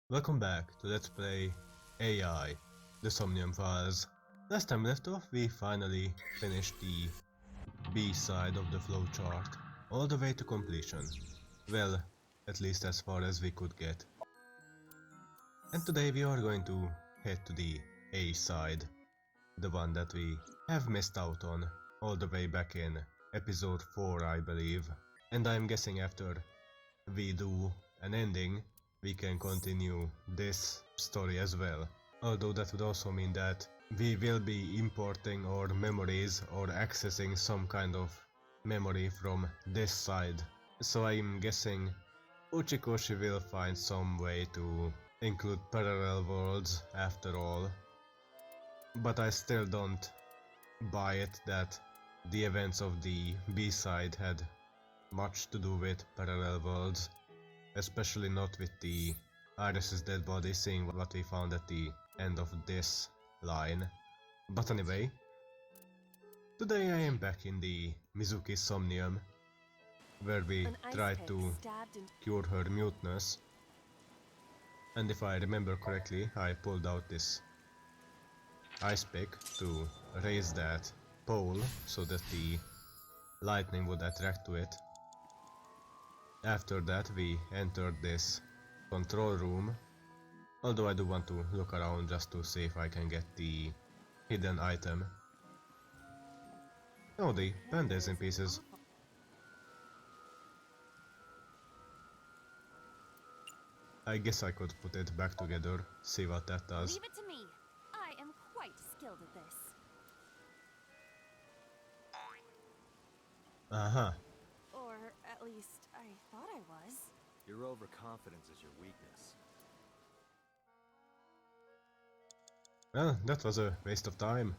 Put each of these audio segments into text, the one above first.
Welcome back to Let's Play AI, the Somnium files. Last time left off, we finally finished the B side of the flowchart, all the way to completion. Well, at least as far as we could get. And today we are going to head to the A side, the one that we have missed out on all the way back in episode 4, I believe. And I'm guessing after we do an ending, we can continue this story as well. Although that would also mean that we will be importing our memories or accessing some kind of memory from this side. So I'm guessing Uchikoshi will find some way to include parallel worlds after all. But I still don't buy it that the events of the B-side had much to do with parallel worlds. Especially not with the Iris's dead body, seeing what we found at the end of this line. But anyway, today I am back in the Mizuki Somnium, where we tried to cure her muteness. And if I remember correctly, I pulled out this ice pick to raise that pole so that the lightning would attract to it. After that we entered this control room, although I do want to look around just to see if I can get the hidden item. Oh, the panda is in pieces. I guess I could put it back together, see what that does. Leave it to me. I am quite skilled at this. Uh-huh. Or at least I thought I was. Your overconfidence is your weakness. Well, that was a waste of time.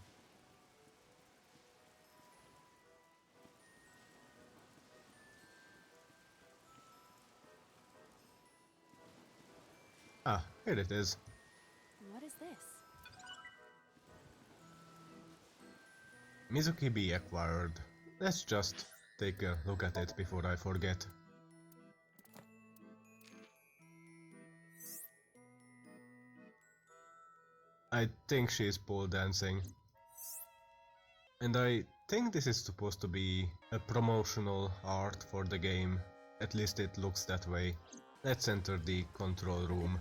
Ah, here it is. What is this? Mizuki be acquired. Let's just take a look at it before I forget. I think she is pole dancing. And I think this is supposed to be a promotional art for the game. At least it looks that way. Let's enter the control room.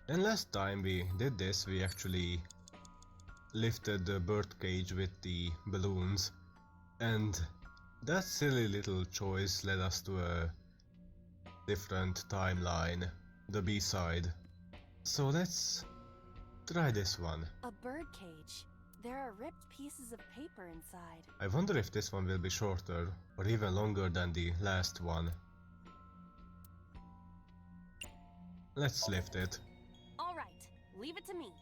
And last time we did this, we actually lifted the birdcage with the balloons, and that silly little choice led us to a different timeline, the B-side. So let's try this one. A bird cage. There are ripped pieces of paper inside. I wonder if this one will be shorter or even longer than the last one. Let's lift it. All right, leave it to me.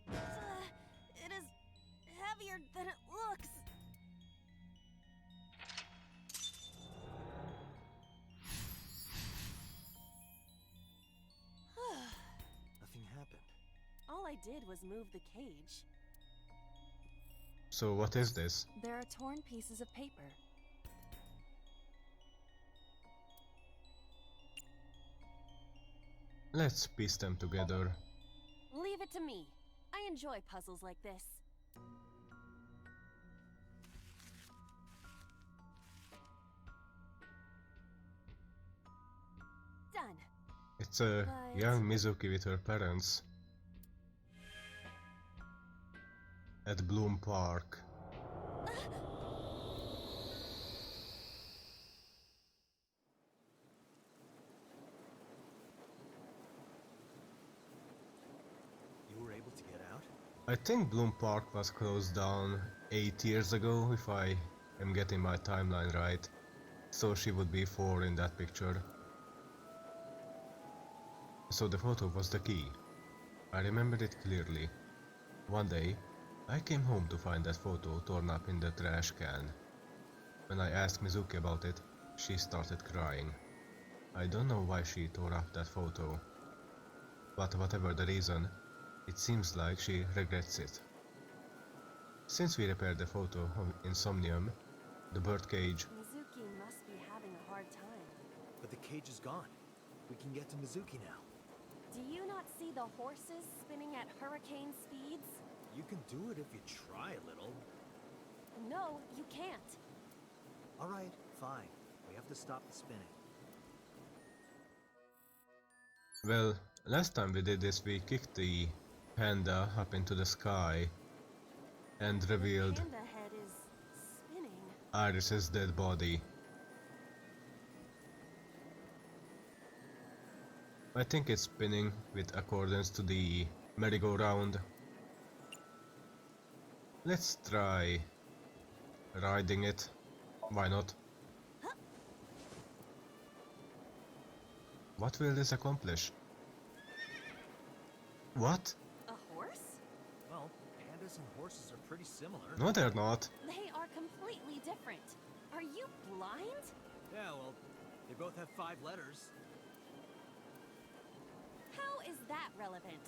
It is heavier than it looks. Nothing happened. All I did was move the cage. So what is this? There are torn pieces of paper. Let's piece them together. Leave it to me. I enjoy puzzles like this. Done. It's a But young Mizuki with her parents at Bloom Park. You were able to get out? I think Bloom Park was closed down 8 years ago, if I am getting my timeline right. So she would be 4 in that picture. So the photo was the key. I remembered it clearly. One day, I came home to find that photo torn up in the trash can. When I asked Mizuki about it, she started crying. I don't know why she tore up that photo. But whatever the reason, it seems like she regrets it. Since we repaired the photo in Somnium, the birdcage. Mizuki must be having a hard time. But the cage is gone. We can get to Mizuki now. Do you not see the horses spinning at hurricane speeds? You can do it if you try a little. No, you can't. All right, fine. We have to stop the spinning. Well, last time we did this, we kicked the panda up into the sky and revealed The panda head is spinning. Iris's dead body. I think it's spinning with accordance to the merry-go-round. Let's try riding it. Why not? What will this accomplish? What? A horse? Well, pandas and horses are pretty similar. No, they're not. They are completely different. Are you blind? Yeah, well, they both have 5 letters. How is that relevant?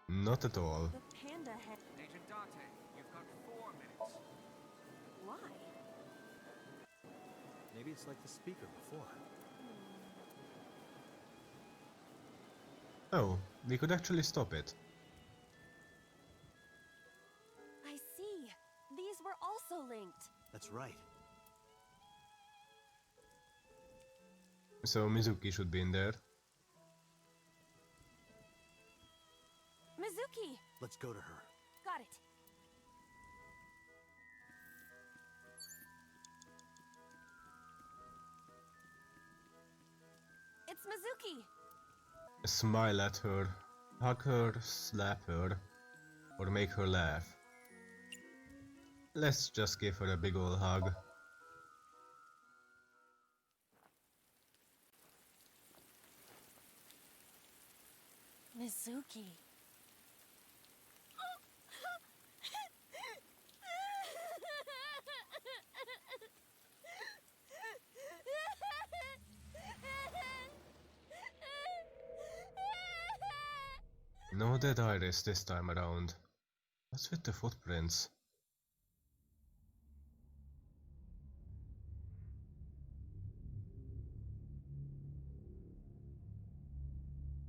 Not at all. The panda head. Agent Dante, you've got 4 minutes. Why? Maybe it's like the speaker before. Oh, we could actually stop it. I see. These were also linked. That's right. So Mizuki should be in there. Mizuki! Let's go to her. Got it. It's Mizuki! Smile at her, hug her, slap her, or make her laugh. Let's just give her a big ol' hug. Mizuki. No dead Iris this time around. What's with the footprints?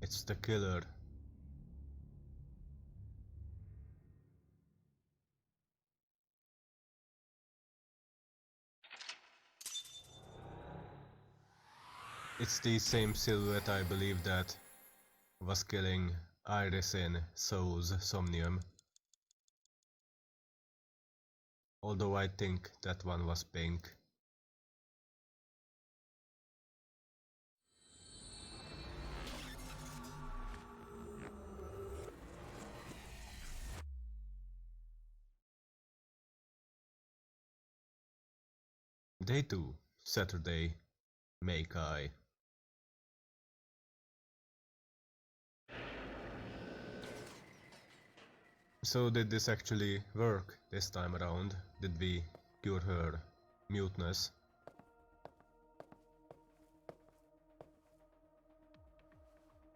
It's the killer. It's the same silhouette, I believe, that was killing Iris in Soul's Somnium. Although I think that one was pink. Day 2, Saturday, Meikai. So did this actually work this time around? Did we cure her muteness?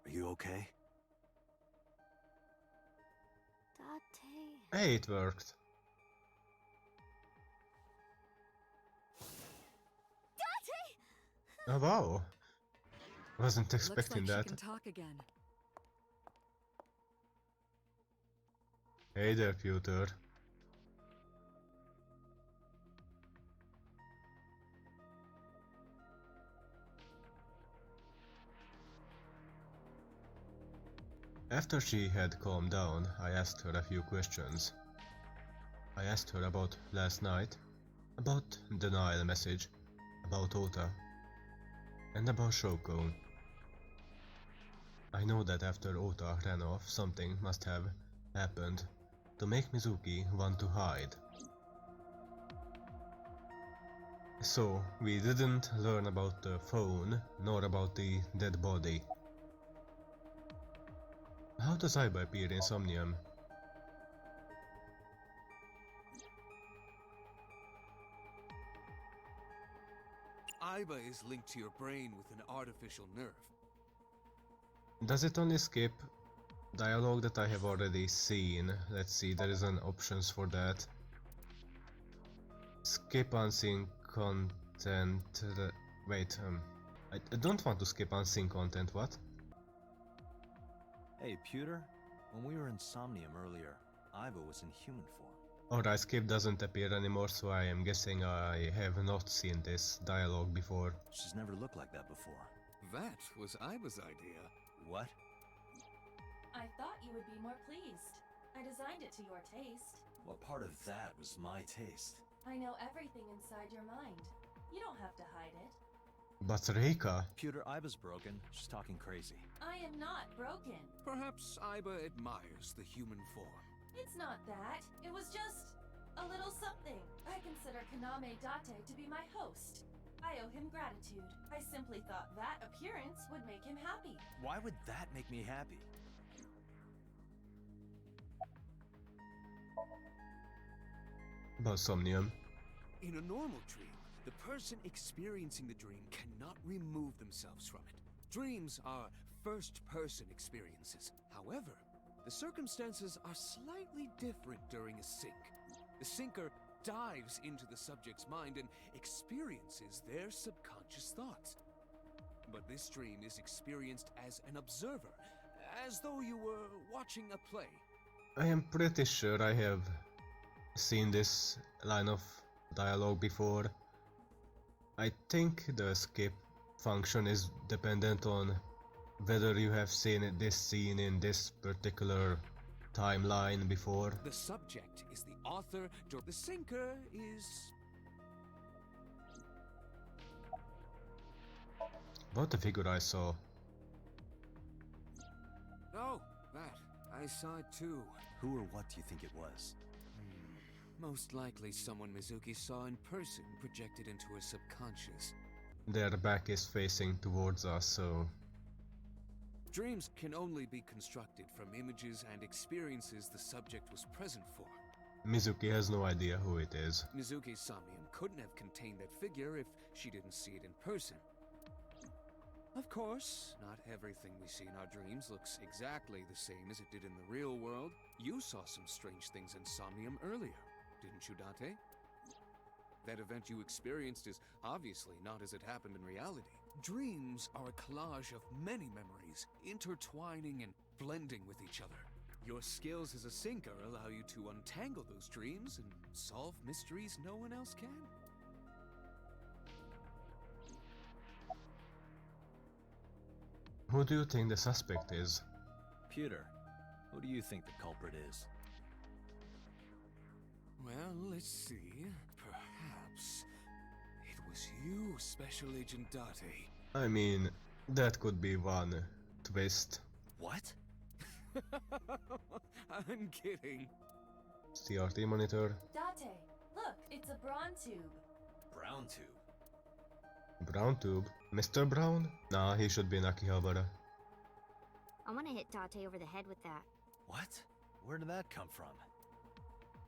Are you okay? Date. Hey, it worked. Oh wow! Wasn't expecting Looks like that. she can talk again. Hey there, Peter. After she had calmed down, I asked her a few questions. I asked her about last night, about the Nile message, about Ota, and about Shoko. I know that after Ota ran off, something must have happened to make Mizuki want to hide. So, we didn't learn about the phone, nor about the dead body. How does Aiba appear in Somnium? Aiba is linked to your brain with an artificial nerve. Does it only skip dialogue that I have already seen? Let's see, there is an options for that. Skip unseen content. Wait, I don't want to skip unseen content, what? Hey, Pewter. When we were in Somnium earlier, Iva was in human form. Alright, skip doesn't appear anymore, so I am guessing I have not seen this dialogue before. She's never looked like that before. That was Iba's idea. What? I thought you would be more pleased. I designed it to your taste. What part of that was my taste? I know everything inside your mind. You don't have to hide it. But Reika? Pewter, Iva's broken. She's talking crazy. I am not broken. Perhaps Iba admires the human form. It's not that. It was just a little something. I consider Kaname Date to be my host. I owe him gratitude. I simply thought that appearance would make him happy. Why would that make me happy? About Somnium. In a normal dream, the person experiencing the dream cannot remove themselves from it. Dreams are first-person experiences. However, the circumstances are slightly different during a sync. The syncer dives into the subject's mind and experiences their subconscious thoughts. But this dream is experienced as an observer, as though you were watching a play. I am pretty sure I have seen this line of dialogue before. I think the skip function is dependent on whether you have seen this scene in this particular timeline before. The subject is the author, the syncer is... About the figure I saw. Oh, that. I saw it too. Who or what do you think it was? Most likely someone Mizuki saw in person projected into her subconscious. Their back is facing towards us, so... Dreams can only be constructed from images and experiences the subject was present for. Mizuki has no idea who it is. Mizuki's Somnium couldn't have contained that figure if she didn't see it in person. Of course, not everything we see in our dreams looks exactly the same as it did in the real world. You saw some strange things in Somnium earlier, didn't you, Date? That event you experienced is obviously not as it happened in reality. Dreams are a collage of many memories, intertwining and blending with each other. Your skills as a syncer allow you to untangle those dreams and solve mysteries no one else can. Who do you think the suspect is? Pewter, who do you think the culprit is? Well, let's see. Perhaps it was you, Special Agent Date. I mean, that could be one twist. What? I'm kidding. CRT monitor. Date, look, it's a bronze tube. Brown tube. Brown tube. Mr. Brown? Nah, he should be in Akihabara. I want to hit Date over the head with that. What? Where did that come from?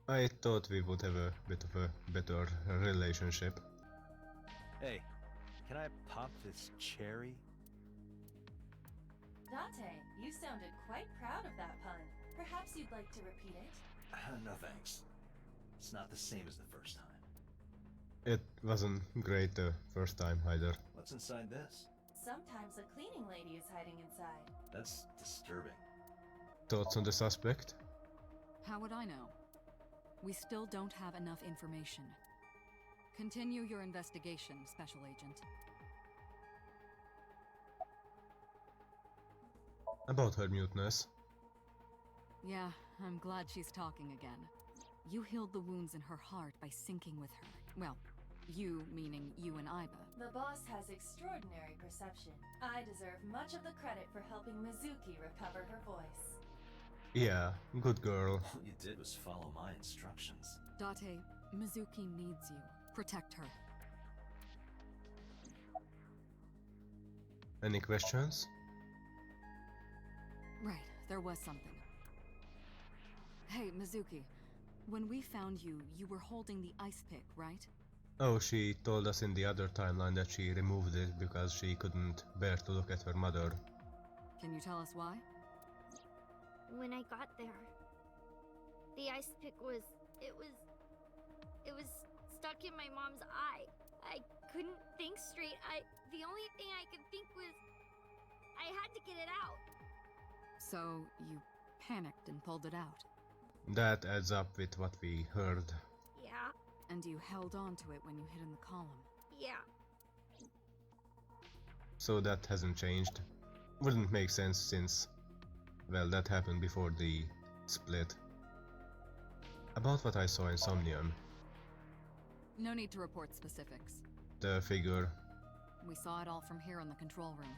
I thought we would have a bit of a better relationship. Hey, can I pop this cherry? Date, you sounded quite proud of that pun. Perhaps you'd like to repeat it? No thanks. It's not the same as the first time. It wasn't great the first time either. What's inside this? Sometimes a cleaning lady is hiding inside. That's disturbing. Thoughts on the suspect? How would I know? We still don't have enough information. Continue your investigation, Special Agent. About her muteness. Yeah, I'm glad she's talking again. You healed the wounds in her heart by syncing with her. Well, you meaning you and Iba. The boss has extraordinary perception. I deserve much of the credit for helping Mizuki recover her voice. Yeah, good girl. All you did was follow my instructions. Date, Mizuki needs you. Protect her. Any questions? Right, there was something. Hey, Mizuki. When we found you, you were holding the ice pick, right? Oh, she told us in the other timeline that she removed it because she couldn't bear to look at her mother. Can you tell us why? When I got there, the ice pick was... It was stuck in my mom's eye. I couldn't think straight. The only thing I could think was I had to get it out. So you panicked and pulled it out. That adds up with what we heard. Yeah, And you held on to it when you hid in the column. yeah. So that hasn't changed. Wouldn't make sense since, well, that happened before the split. About what I saw in Somnium, No need to report specifics. the figure, We saw it all from here in the control room.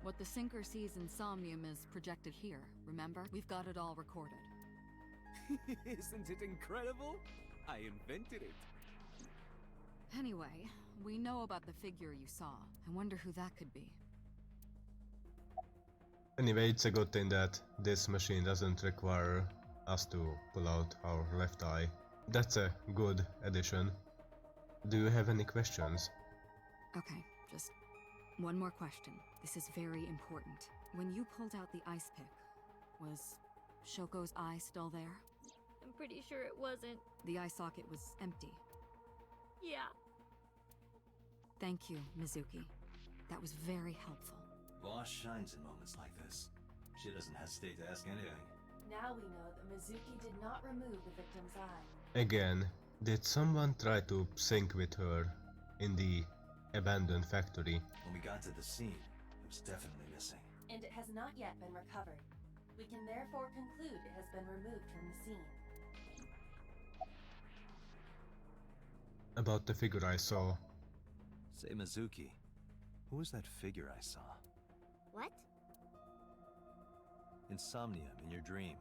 What the sinker sees in Somnium is projected here, remember? We've got it all recorded. Isn't it incredible? I invented it. Anyway, we know about the figure you saw. I wonder who that could be. anyway, it's a good thing that this machine doesn't require us to pull out our left eye. That's a good addition. Do you have any questions? Okay, just one more question. This is very important. When you pulled out the ice pick, was Shoko's eye still there? I'm pretty sure it wasn't. The eye socket was empty. Yeah. Thank you, Mizuki. That was very helpful. Boss shines in moments like this. She doesn't hesitate to ask anything. Now we know that Mizuki did not remove the victim's eye. Again, did someone try to sync with her in the abandoned factory? When we got to the scene, it was definitely missing. And it has not yet been recovered. We can therefore conclude it has been removed from the scene. About the figure I saw, Say, Mizuki, who was that figure I saw? What? In Somnium, in your dream,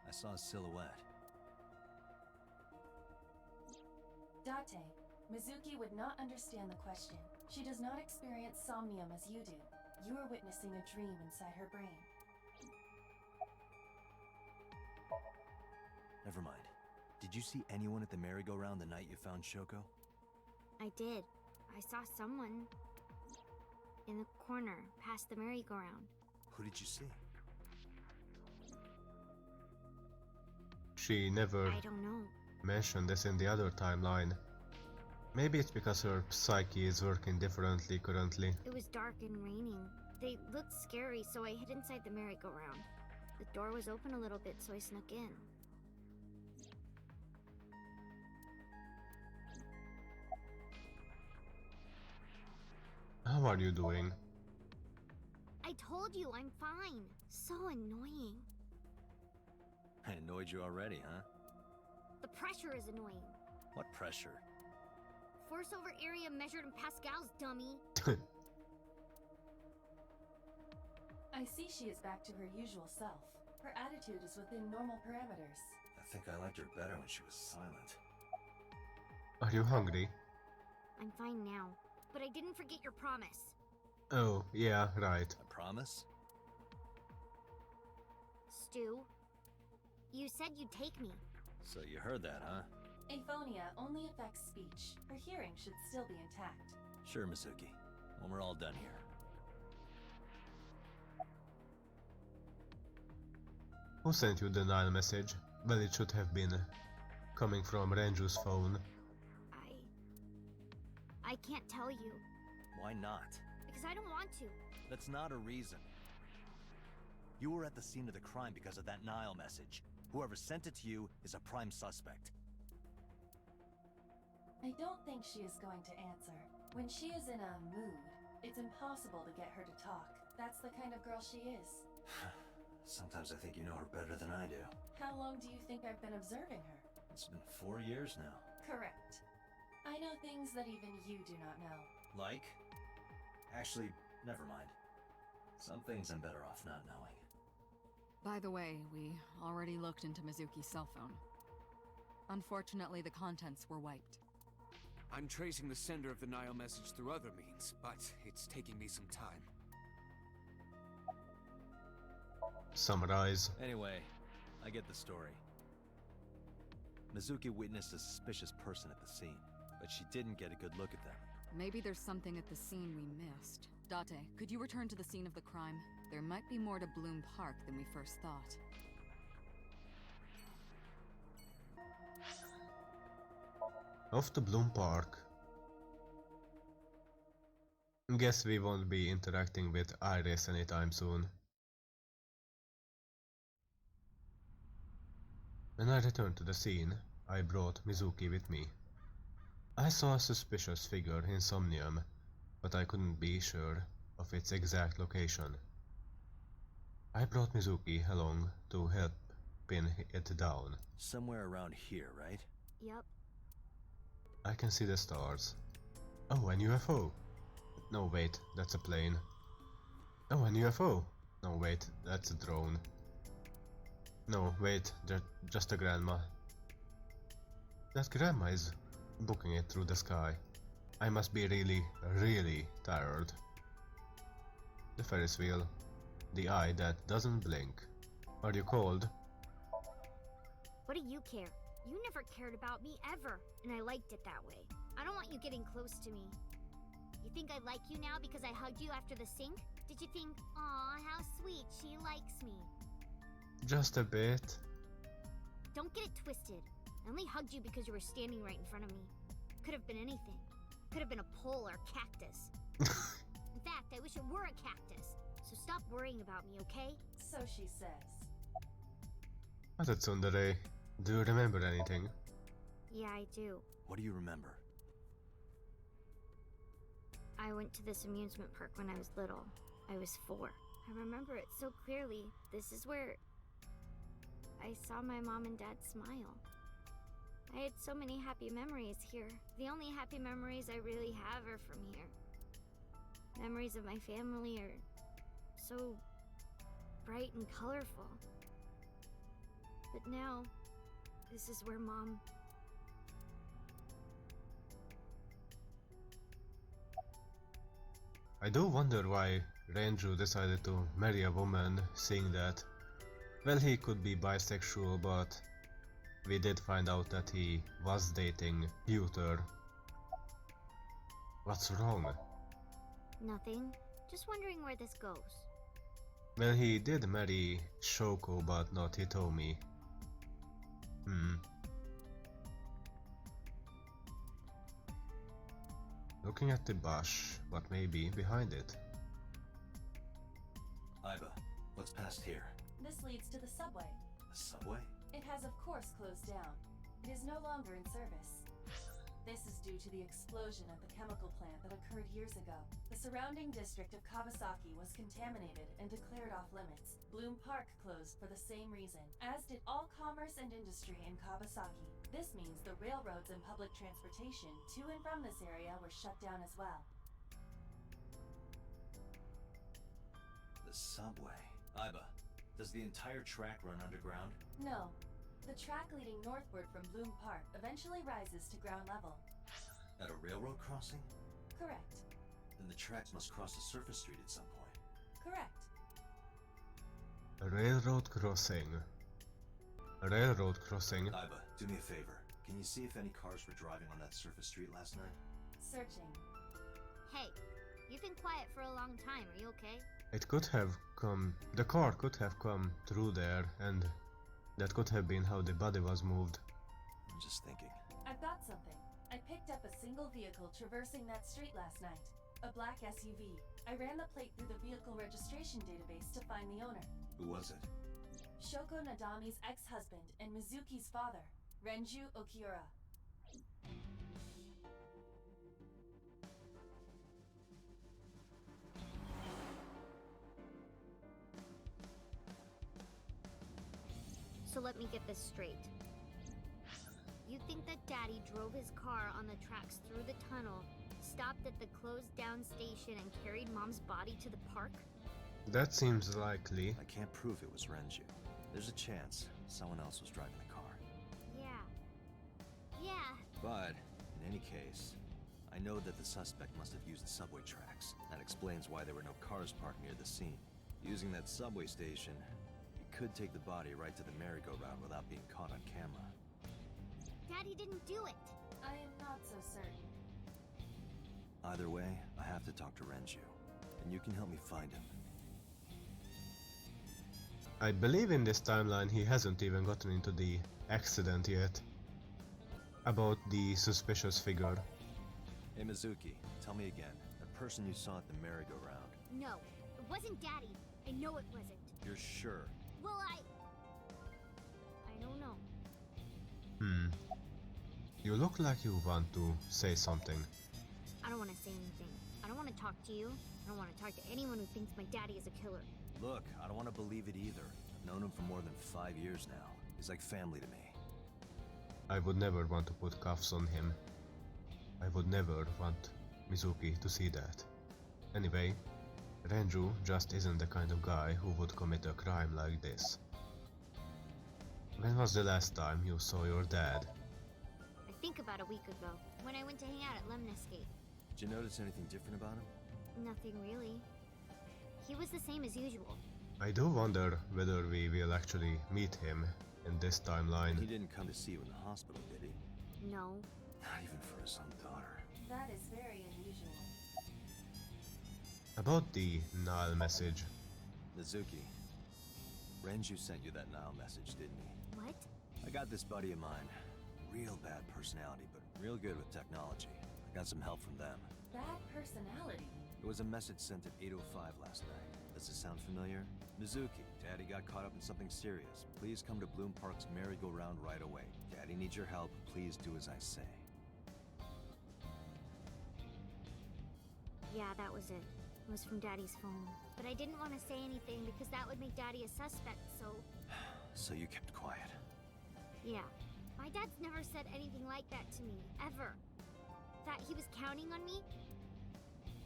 I saw a silhouette. Date, Mizuki would not understand the question. She does not experience somnium as you do. You are witnessing a dream inside her brain. Never mind. Did you see anyone at the merry-go-round the night you found Shoko? I did. I saw someone in the corner past the merry-go-round. Who did you see? she never I don't know. mentioned this in the other timeline. Maybe it's because her psyche is working differently currently. It was dark and raining. They looked scary, so I hid inside the merry-go-round. The door was open a little bit, so I snuck in. How are you doing? I told you, I'm fine. So annoying. I annoyed you already, huh? The pressure is annoying. What pressure? Force over area measured in pascals, dummy. I see she is back to her usual self. Her attitude is within normal parameters. I think I liked her better when she was silent. Are you hungry? I'm fine now, but I didn't forget your promise. Oh, yeah, right. I promise? Stu, you said you'd take me. So you heard that, huh? Aphonia only affects speech. Her hearing should still be intact. Sure, Mizuki. When we're all done here. Who sent you the Nile message? Well, it should have been coming from Renju's phone. I can't tell you, Why not? because I don't want to. That's not a reason. You were at the scene of the crime because of that Nile message. Whoever sent it to you is a prime suspect. I don't think she is going to answer. When she is in a mood, it's impossible to get her to talk. That's the kind of girl she is. Sometimes I think you know her better than I do. How long do you think I've been observing her? It's been 4 years now. Correct. I know things that even you do not know. Like? Actually, never mind. Some things I'm better off not knowing. By the way, we already looked into Mizuki's cell phone. Unfortunately, the contents were wiped. I'm tracing the sender of the Nile message through other means, but it's taking me some time. Summarize. Anyway, I get the story. Mizuki witnessed a suspicious person at the scene, but she didn't get a good look at them. Maybe there's something at the scene we missed. Date, could you return to the scene of the crime? There might be more to Bloom Park than we first thought. Off to Bloom Park. Guess we won't be interacting with Iris anytime soon. When I returned to the scene, I brought Mizuki with me. I saw a suspicious figure in Somnium, but I couldn't be sure of its exact location. I brought Mizuki along to help pin it down. Somewhere around here, right? Yep. I can see the stars. Oh, an UFO! No, wait, that's a plane. Oh, an UFO! No, wait, that's a drone. No, wait, just a grandma. That grandma is booking it through the sky. I must be really, really tired. The Ferris wheel. The eye that doesn't blink. Are you cold? What do you care? You never cared about me ever, and I liked it that way. I don't want you getting close to me. You think I like you now because I hugged you after the sink? Did you think, aw, how sweet, she likes me? Just a bit. Don't get it twisted. I only hugged you because you were standing right in front of me. Could have been anything. Could have been a pole or a cactus. In fact, I wish it were a cactus. So stop worrying about me, okay? So she says. What a tsundere. Do you remember anything? Yeah, I do. What do you remember? I went to this amusement park when I was little. I was 4. I remember it so clearly. This is where I saw my mom and dad smile. I had so many happy memories here. The only happy memories I really have are from here. Memories of my family are so bright and colorful. But now, this is where Mom... I do wonder why Renju decided to marry a woman, seeing that, well, he could be bisexual, but we did find out that he was dating Huther. What's wrong? Nothing. Just wondering where this goes. Well, he did marry Shoko, but not Hitomi. Looking at the bush, what may be behind it? Iba, what's past here? This leads to the subway. A subway? It has of course closed down. It is no longer in service. This is due to the explosion at the chemical plant that occurred years ago. The surrounding district of Kawasaki was contaminated and declared off limits. Bloom Park closed for the same reason, as did all commerce and industry in Kawasaki. This means the railroads and public transportation to and from this area were shut down as well. The subway. Iba, does the entire track run underground? No. The track leading northward from Bloom Park eventually rises to ground level. At a railroad crossing? Correct. Then the tracks must cross a surface street at some point. Correct. A railroad crossing. A railroad crossing. Iba, do me a favor. Can you see if any cars were driving on that surface street last night? Searching. Hey, you've been quiet for a long time. Are you okay? It could have come... The car could have come through there, and that could have been how the body was moved. I'm just thinking. I've got something. I picked up a single vehicle traversing that street last night. A black SUV. I ran the plate through the vehicle registration database to find the owner. Who was it? Shoko Nadami's ex-husband and Mizuki's father, Renju Okiura. So let me get this straight. You think that Daddy drove his car on the tracks through the tunnel, stopped at the closed down station, and carried Mom's body to the park? That seems likely. I can't prove it was Renju. There's a chance someone else was driving the car. Yeah. But, in any case, I know that the suspect must have used the subway tracks. That explains why there were no cars parked near the scene. Using that subway station, you could take the body right to the merry-go-round without being caught on camera. Daddy didn't do it. I am not so certain. Either way, I have to talk to Renju, and you can help me find him. I believe in this timeline he hasn't even gotten into the accident yet. About the suspicious figure. Hey Mizuki, tell me again. That person you saw at the merry-go-round. No, it wasn't Daddy. I know it wasn't. You're sure? Well, I don't know. You look like you want to say something. I don't want to say anything. I don't want to talk to you. I don't want to talk to anyone who thinks my daddy is a killer. Look, I don't want to believe it either. I've known him for more than 5 years now. He's like family to me. I would never want to put cuffs on him. I would never want Mizuki to see that. Anyway, Renju just isn't the kind of guy who would commit a crime like this. When was the last time you saw your dad? I think about a week ago, when I went to hang out at Lemniscape. Did you notice anything different about him? Nothing really. He was the same as usual. I do wonder whether we will actually meet him in this timeline. He didn't come to see you in the hospital, did he? No. Not even for his own daughter. That is very unusual. About the Nile message. Mizuki, Renju sent you that Nile message, didn't he? What? I got this buddy of mine. Real bad personality, but real good with technology. I got some help from them. Bad personality. It was a message sent at 8:05 last night. Does it sound familiar? Mizuki, Daddy got caught up in something serious. Please come to Bloom Park's merry-go-round right away. Daddy needs your help. Please do as I say. Yeah, that was it. It was from Daddy's phone. But I didn't want to say anything because that would make Daddy a suspect, so... So you kept quiet. Yeah. My dad's never said anything like that to me, ever. That he was counting on me?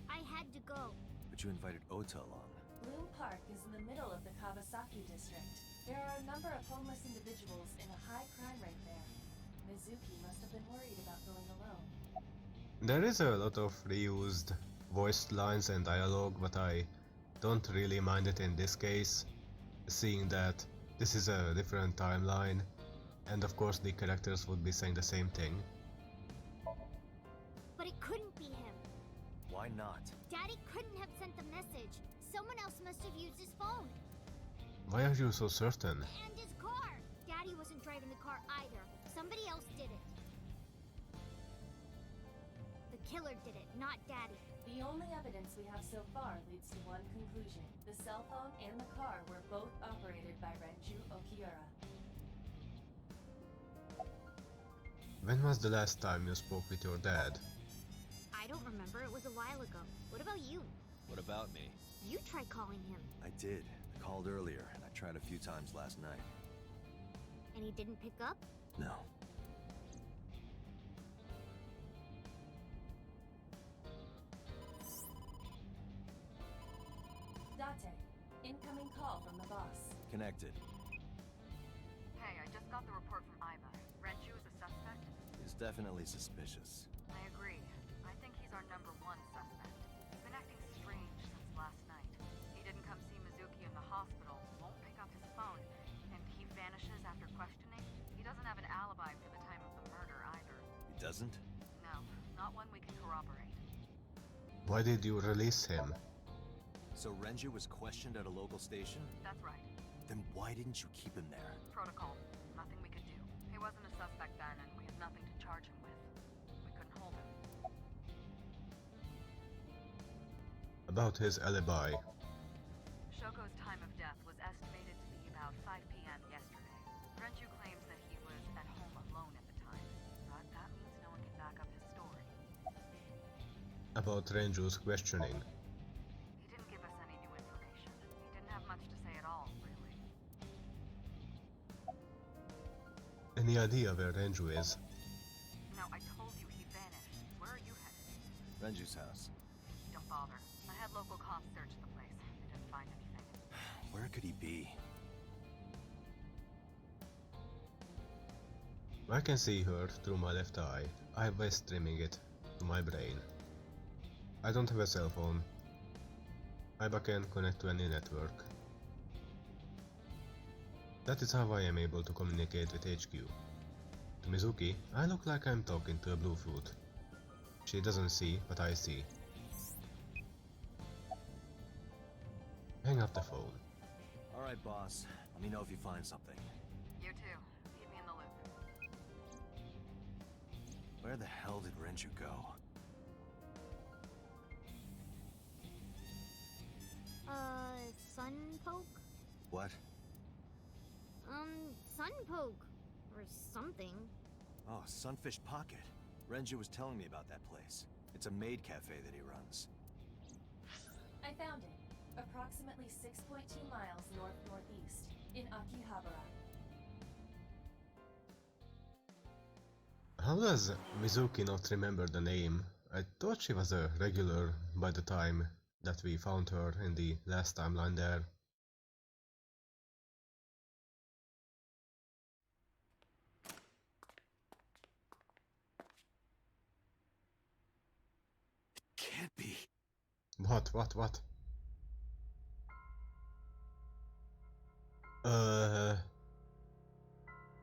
I had to go. But you invited Ota along. Bloom Park is in the middle of the Kawasaki district. There are a number of homeless individuals in a high crime rate there. Mizuki must have been worried about going alone. There is a lot of reused voiced lines and dialogue, but I don't really mind it in this case, seeing that this is a different timeline, and of course the characters would be saying the same thing. But it couldn't be him. Why not? Daddy couldn't have sent the message. Someone else must have used his phone. Why are you so certain? And his car. Daddy wasn't driving the car either. Somebody else did it. The killer did it, not Daddy. The only evidence we have so far leads to one conclusion. The cell phone and the car were both operated by Renju Okiura. When was the last time you spoke with your dad? I don't remember. It was a while ago. What about you? What about me? You tried calling him. I did. I called earlier, and I tried a few times last night. And he didn't pick up? No. Date, incoming call from the boss. Connected. Hey, I just got the report from Iba. Renju is a suspect? He's definitely suspicious. I agree. I think he's our number one suspect. He's been acting strange since last night. He didn't come see Mizuki in the hospital, won't pick up his phone, and he vanishes after questioning. He doesn't have an alibi for the time of the murder either. He doesn't? No, not one we can corroborate. Why did you release him? So Renju was questioned at a local station? That's right. Then why didn't you keep him there? Protocol. Nothing we could do. He wasn't a suspect then, and we had nothing to charge him with. We couldn't hold him. About his alibi. Shoko's time of death was estimated to be about 5 p.m. yesterday. Renju claims that he was at home alone at the time, but that means no one can back up his story. About Renju's questioning. He didn't give us any new information. He didn't have much to say at all, really. Any idea where Renju is? No, I told you he vanished. Where are you headed? Renju's house. Don't bother. I had local cops search the place. They didn't find anything. Where could he be? I can see her through my left eye. I was streaming it to my brain. I don't have a cell phone. Iba can connect to any network. That is how I am able to communicate with HQ. To Mizuki, I look like I'm talking to a Bluetooth. She doesn't see, but I see. Hang up the phone. Alright, boss. Let me know if you find something. You too. Keep me in the loop. Where the hell did Renju go? Sunpoke? What? Sunpoke. Or something. Oh, Sunfish Pocket. Renju was telling me about that place. It's a maid cafe that he runs. I found it. Approximately 6.2 miles north-northeast, in Akihabara. How does Mizuki not remember the name? I thought she was a regular by the time that we found her in the last timeline there. Can't be. What?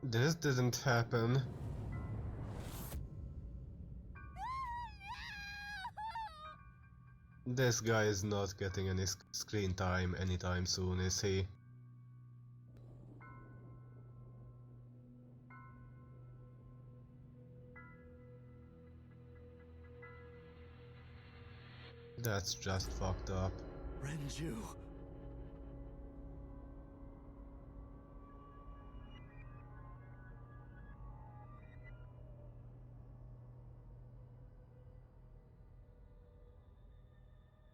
This didn't happen. This guy is not getting any screen time anytime soon, is he? That's just fucked up. Renju.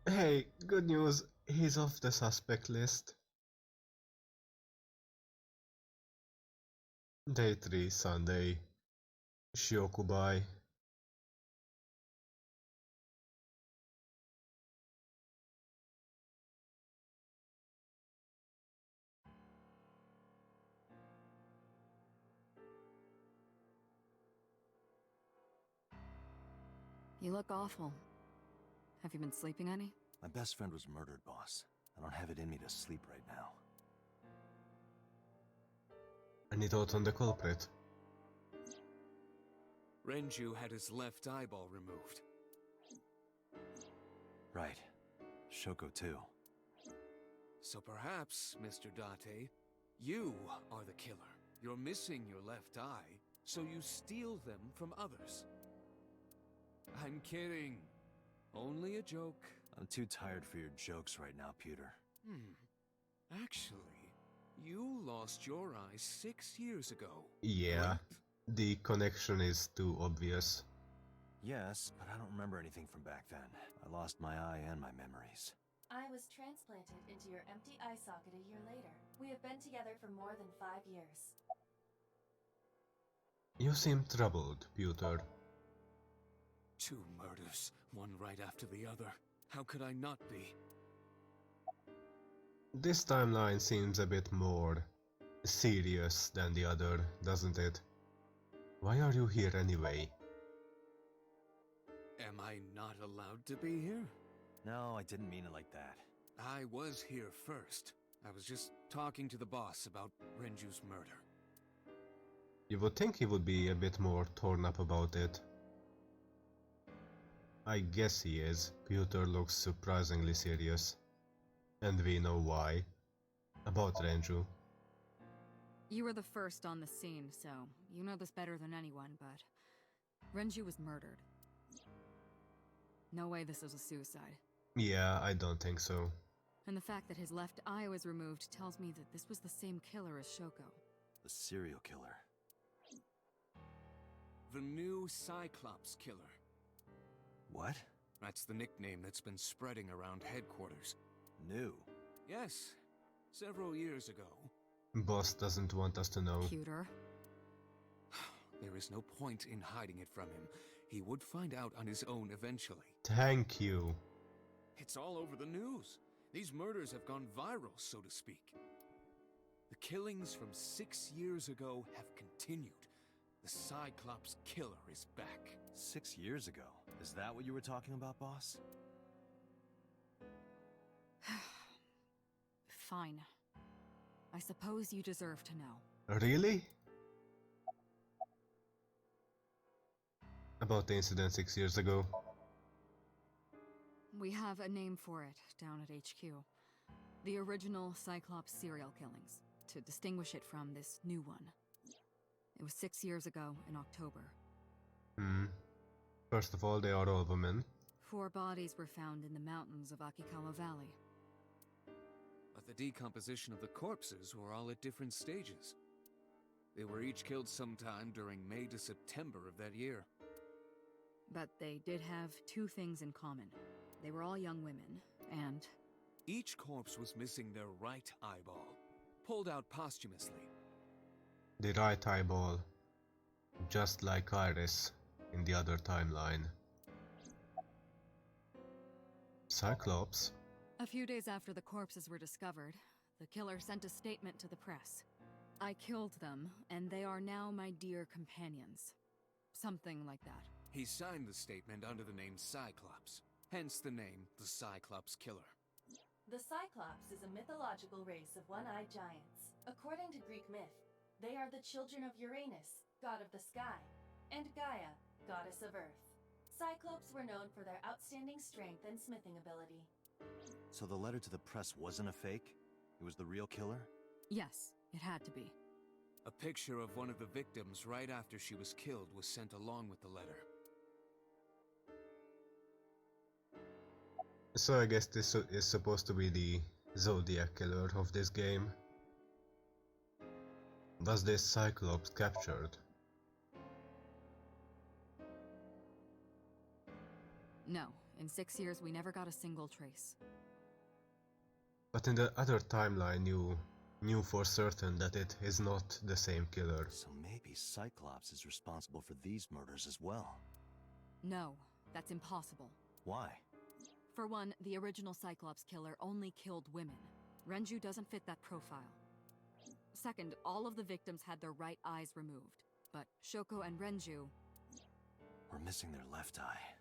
Hey, good news, he's off the suspect list. Day 3, Sunday. Shiokubai. You look awful. Have you been sleeping any? My best friend was murdered, boss. I don't have it in me to sleep right now. Any thoughts on the culprit? Renju had his left eyeball removed. Right. Shoko too. So perhaps, Mr. Date, you are the killer. You're missing your left eye, so you steal them from others. I'm kidding. Only a joke. I'm too tired for your jokes right now, Pewter. Actually, you lost your eye 6 years ago. Yeah, correct? the connection is too obvious. Yes, but I don't remember anything from back then. I lost my eye and my memories. I was transplanted into your empty eye socket a year later. We have been together for more than 5 years. You seem troubled, Pewter. 2 murders, one right after the other. How could I not be? This timeline seems a bit more serious than the other, doesn't it? Why are you here anyway? Am I not allowed to be here? No, I didn't mean it like that. I was here first. I was just talking to the boss about Renju's murder. You would think he would be a bit more torn up about it. I guess he is. Pewter looks surprisingly serious. And we know why. About Renju. You were the first on the scene, so you know this better than anyone, but Renju was murdered. No way this is a suicide. Yeah, I don't think so. And the fact that his left eye was removed tells me that this was the same killer as Shoko. The serial killer. The new Cyclops killer. What? That's the nickname that's been spreading around headquarters. New? Yes, several years ago. Boss doesn't want us to know. Pewter. There is no point in hiding it from him. He would find out on his own eventually. Thank you. It's all over the news. These murders have gone viral, so to speak. The killings from 6 years ago have continued. The Cyclops killer is back. 6 years ago? Is that what you were talking about, boss? Fine. I suppose you deserve to know. Really? About the incident 6 years ago. We have a name for it down at HQ. The original Cyclops serial killings, to distinguish it from this new one. It was 6 years ago in October. First of all, they are all women. 4 bodies were found in the mountains of Akikawa Valley. But the decomposition of the corpses were all at different stages. They were each killed sometime during May to September of that year. But they did have 2 things in common. They were all young women, and Each corpse was missing their right eyeball, pulled out posthumously. The right eyeball, just like Iris in the other timeline. Cyclops? a few days after the corpses were discovered, the killer sent a statement to the press. I killed them, and they are now my dear companions. Something like that. He signed the statement under the name Cyclops, hence the name the Cyclops Killer. The Cyclops is a mythological race of one-eyed giants. According to Greek myth, they are the children of Uranus, god of the sky, and Gaia, goddess of earth. Cyclops were known for their outstanding strength and smithing ability. So the letter to the press wasn't a fake? It was the real killer? Yes, it had to be. A picture of one of the victims right after she was killed was sent along with the letter. So I guess this is supposed to be the Zodiac killer of this game. Was this Cyclops captured? No, in 6 years we never got a single trace. But in the other timeline you knew for certain that it is not the same killer. So maybe Cyclops is responsible for these murders as well. No, that's impossible. Why? For one, the original Cyclops killer only killed women. Renju doesn't fit that profile. Second, all of the victims had their right eyes removed. But Shoko and Renju... We're missing their left eye.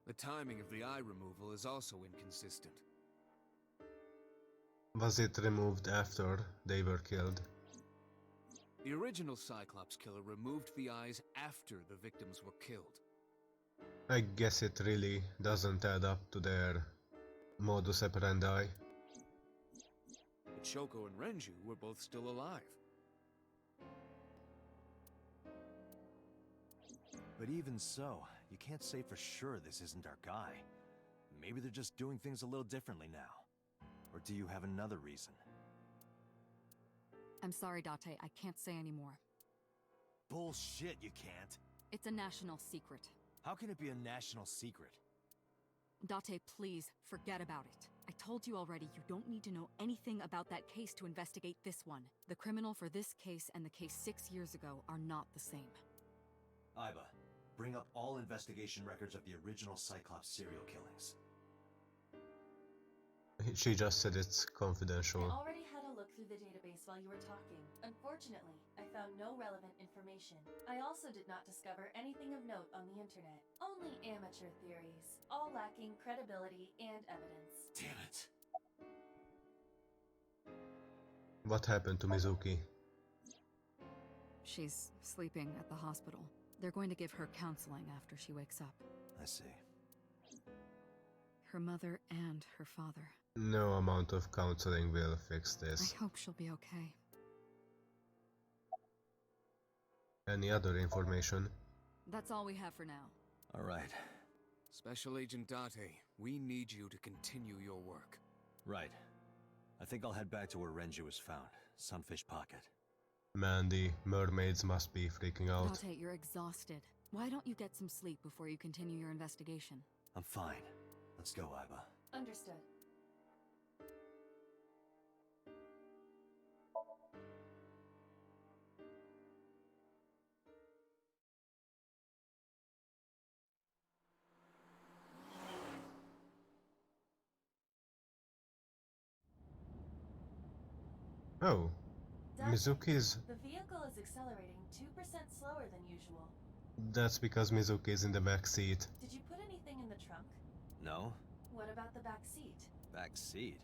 The timing of the eye removal is also inconsistent. Was it removed after they were killed? The original Cyclops Killer removed the eyes after the victims were killed. I guess it really doesn't add up to their modus operandi. But Shoko and Renju were both still alive. But even so, you can't say for sure this isn't our guy. Maybe they're just doing things a little differently now. Or do you have another reason? I'm sorry, Date, I can't say anymore. Bullshit, you can't. It's a national secret. How can it be a national secret? Date, please, forget about it. I told you already, you don't need to know anything about that case to investigate this one. The criminal for this case and the case 6 years ago are not the same. Iba, bring up all investigation records of the original Cyclops serial killings. She just said it's I confidential. already had a look through the database while you were talking. Unfortunately, I found no relevant information. I also did not discover anything of note on the internet. Only amateur theories, all lacking credibility and evidence. Damn it. What happened to Mizuki? She's sleeping at the hospital. They're going to give her counseling after she wakes up. I see. Her mother and her father. No amount of counseling will fix this. I hope she'll be okay. Any other information? That's all we have for now. All right. Special Agent Date, we need you to continue your work. Right. I think I'll head back to where Renju was found. Sunfish Pocket. Man, the mermaids must be freaking out. Date, you're exhausted. Why don't you get some sleep before you continue your investigation? I'm fine. Let's go, Iba. Understood. Oh, Date, Mizuki's... the vehicle is accelerating 2% slower than usual. That's because Mizuki is in the back seat. Did you put anything in the trunk? No? What about the back seat? Back seat.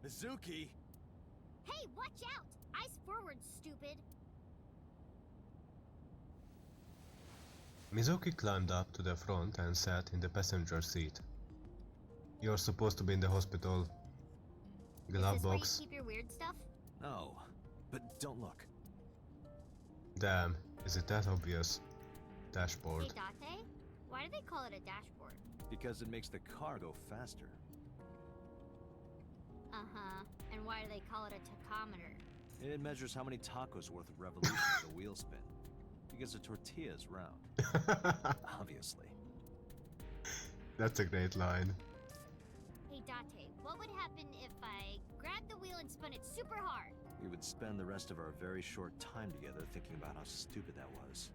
Mizuki! Hey, watch out! Eyes forward, stupid! Mizuki climbed up to the front and sat in the passenger seat. You're supposed to be in the hospital. Is Glove this where you box. keep your weird stuff? No. But don't look. Damn, is it that obvious? Hey, Dashboard. Date? Why do they call it a dashboard? Because it makes the car go faster. Uh-huh. And why do they call it a tachometer? It measures how many tacos worth of revolutions the wheels spin. Because a tortilla is round. Obviously. That's a great line. Hey, Date, what would happen if I grabbed the wheel and spun it super hard? We would spend the rest of our very short time together thinking about how stupid that was.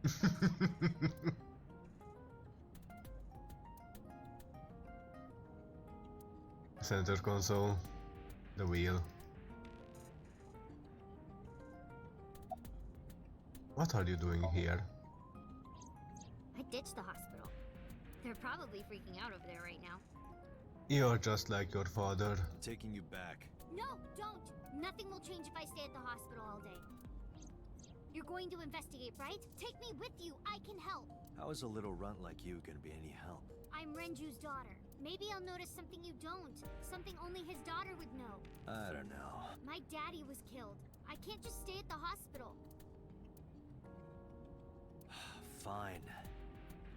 Center console. The wheel. What are you doing here? I ditched the hospital. They're probably freaking out over there right now. You're just like your father. I'm taking you back. No, don't! Nothing will change if I stay at the hospital all day. You're going to investigate, right? Take me with you. I can help. How is a little runt like you gonna be any help? I'm Renju's daughter. Maybe I'll notice something you don't. Something only his daughter would know. I don't know. My daddy was killed. I can't just stay at the hospital. Fine.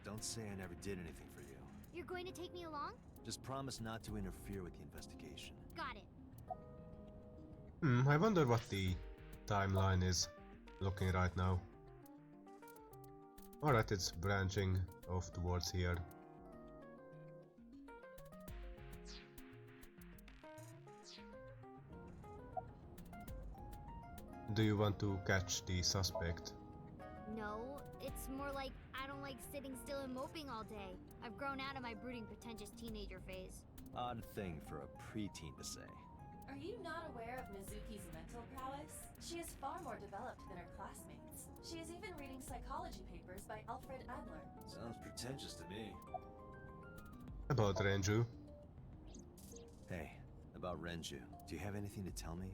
Don't say I never did anything for you. You're going to take me along? Just promise not to interfere with the investigation. Got it. I wonder what the timeline is looking right now. Alright, it's branching off towards here. Do you want to catch the suspect? No, it's more like I don't like sitting still and moping all day. I've grown out of my brooding, pretentious teenager phase. Odd thing for a preteen to say. Are you not aware of Mizuki's mental prowess? She is far more developed than her classmates. She is even reading psychology papers by Alfred Adler. Sounds pretentious to me. About Renju? Hey, about Renju, do you have anything to tell me?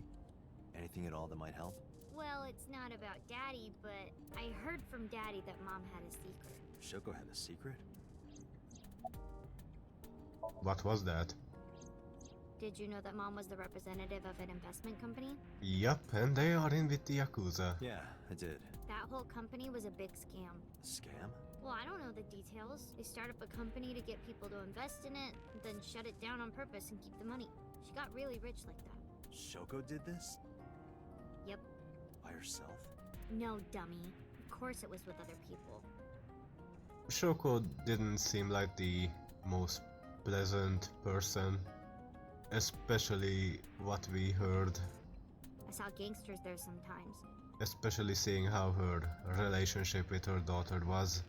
Anything at all that might help? Well, it's not about Daddy, but I heard from Daddy that Mom had a secret. Shoko had a secret? What was that? Did you know that Mom was the representative of an investment company? Yup, and they are in with the Yakuza. Yeah, I did. That whole company was a big scam. Scam? Well, I don't know the details. They start up a company to get people to invest in it, then shut it down on purpose and keep the money. She got really rich like that. Shoko did this? Yep. By herself? No, dummy. Of course it was with other people. Shoko didn't seem like the most pleasant person, especially what we heard, I saw gangsters there sometimes. especially seeing how her relationship with her daughter was.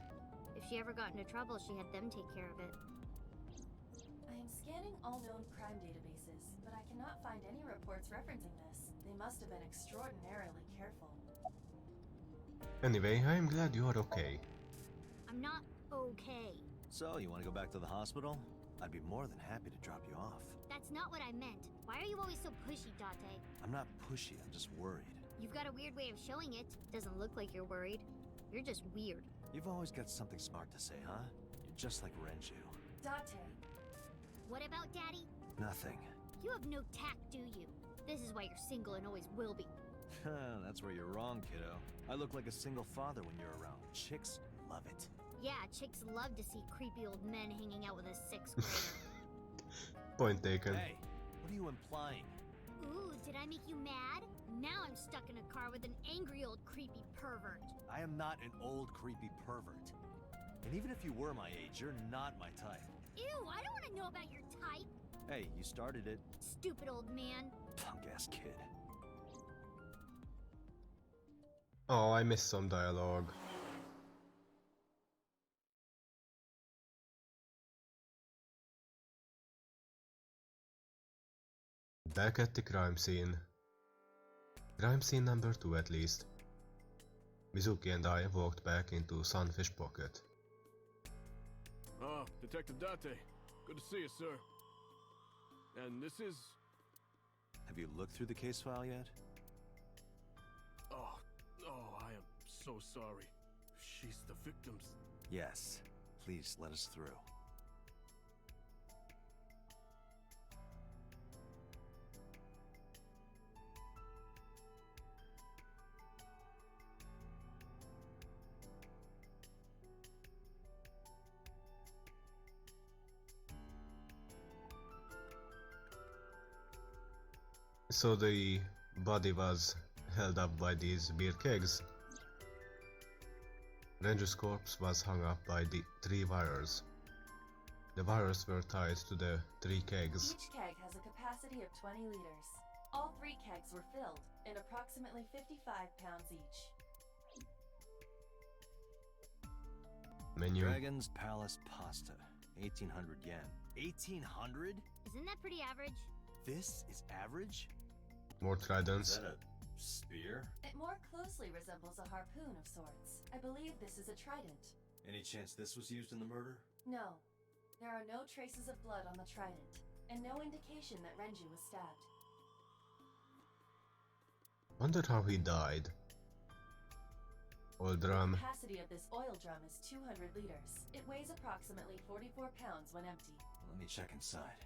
If she ever got into trouble, she had them take care of it. I am scanning all known crime databases, but I cannot find any reports referencing this. They must have been extraordinarily careful. Anyway, I'm glad you are okay. I'm not okay. So, you want to go back to the hospital? I'd be more than happy to drop you off. That's not what I meant. Why are you always so pushy, Date? I'm not pushy, I'm just worried. You've got a weird way of showing it. Doesn't look like you're worried. You're just weird. You've always got something smart to say, huh? You're just like Renju. Date, What about Daddy? Nothing. You have no tact, do you? This is why you're single and always will be. That's where you're wrong, kiddo. I look like a single father when you're around. Chicks love it. Yeah, chicks love to see creepy old men hanging out with a sixth grader. Point taken. Hey, what are you implying? Ooh, did I make you mad? Now I'm stuck in a car with an angry old creepy pervert. I am not an old, creepy pervert. And even if you were my age, you're not my type. Ew, I don't want to know about your type. Hey, you started it. Stupid old man. Punk-ass kid. Oh, I missed some dialogue. Back at the crime scene. Crime scene number 2 at least. Mizuki and I walked back into Sunfish Pocket. Ah, Detective Date. Good to see you, sir. And this is... Have you looked through the case file yet? Oh, I am so sorry. She's the victim's... Yes. Please, let us through. So the body was held up by these beer kegs. Renju's corpse was hung up by the 3 wires. The wires were tied to the 3 kegs. Each keg has a capacity of 20 liters. All 3 kegs were filled, in approximately 55 pounds each. Menu. Dragon's Palace Pasta. 1800 yen. 1800? Isn't that pretty average? This is average? More Is tridents. that a spear? It more closely resembles a harpoon of sorts. I believe this is a trident. Any chance this was used in the murder? No. There are no traces of blood on the trident, and no indication that Renju was stabbed. Wonder how he died. Oil drum. The capacity of this oil drum is 200 liters. It weighs approximately 44 pounds when empty. Let me check inside.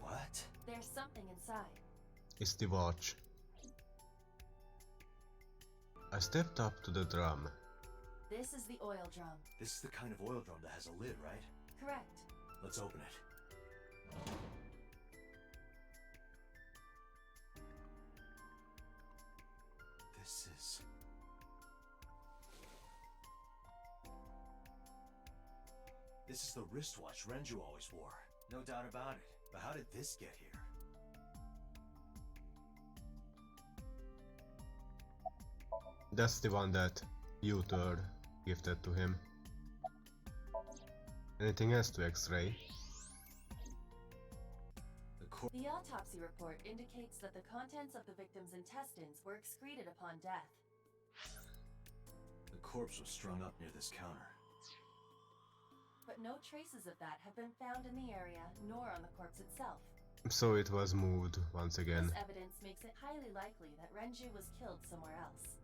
What? There's something inside. It's the watch. I stepped up to the drum. This is the oil drum. This is the kind of oil drum that has a lid, right? Correct. Let's open it. This is... This is the wristwatch Renju always wore. No doubt about it. But how did this get here? That's the one that U-Third gifted to him. Anything else to X-ray? The autopsy report indicates that the contents of the victim's intestines were excreted upon death. The corpse was strung up near this counter. But no traces of that have been found in the area, nor on the corpse itself. So it was moved once again. This evidence makes it highly likely that Renju was killed somewhere else.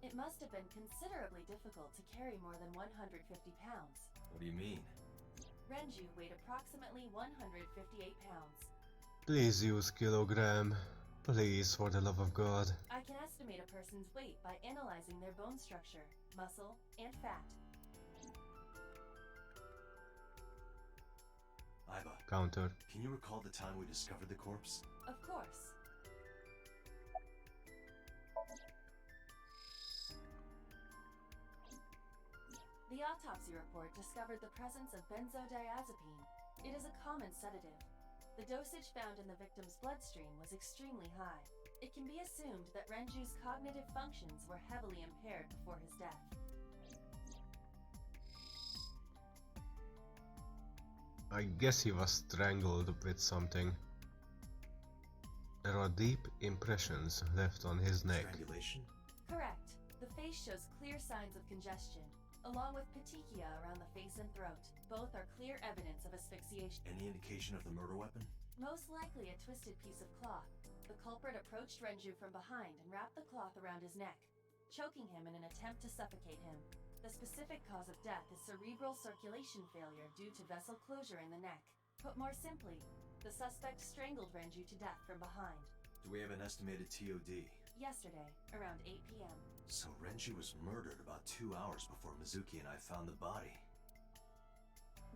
It must have been considerably difficult to carry more than 150 pounds. What do you mean? Renju weighed approximately 158 pounds. Please use kilogram. Please, for the love of God. I can estimate a person's weight by analyzing their bone structure, muscle, and fat. Aiba, Counter. can you recall the time we discovered the corpse? Of course. The autopsy report discovered the presence of benzodiazepine. It is a common sedative. The dosage found in the victim's bloodstream was extremely high. It can be assumed that Renju's cognitive functions were heavily impaired before his death. I guess he was strangled with something. There are deep impressions left on his neck. Strangulation? Correct. The face shows clear signs of congestion, along with petechia around the face and throat. Both are clear evidence of asphyxiation. Any indication of the murder weapon? Most likely a twisted piece of cloth. The culprit approached Renju from behind and wrapped the cloth around his neck, choking him in an attempt to suffocate him. The specific cause of death is cerebral circulation failure due to vessel closure in the neck. Put more simply, the suspect strangled Renju to death from behind. Do we have an estimated TOD? Yesterday, around 8 p.m. So Renju was murdered about 2 hours before Mizuki and I found the body.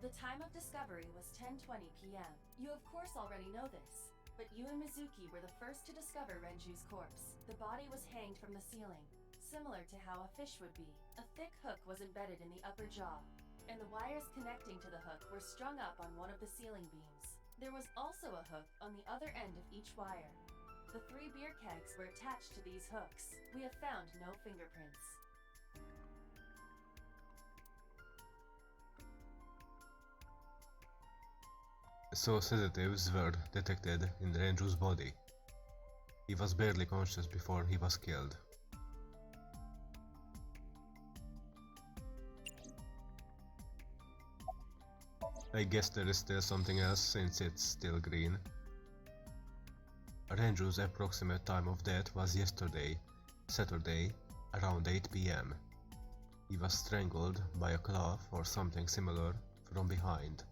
The time of discovery was 10:20 p.m. You of course already know this, but you and Mizuki were the first to discover Renju's corpse. The body was hanged from the ceiling, similar to how a fish would be. A thick hook was embedded in the upper jaw, and the wires connecting to the hook were strung up on one of the ceiling beams. There was also a hook on the other end of each wire. The 3 beer kegs were attached to these hooks. We have found no fingerprints. So sedatives were detected in Renju's body. He was barely conscious before he was killed. I guess there is still something else since it's still green. Renju's approximate time of death was yesterday, Saturday, around 8 p.m. He was strangled by a cloth or something similar from behind.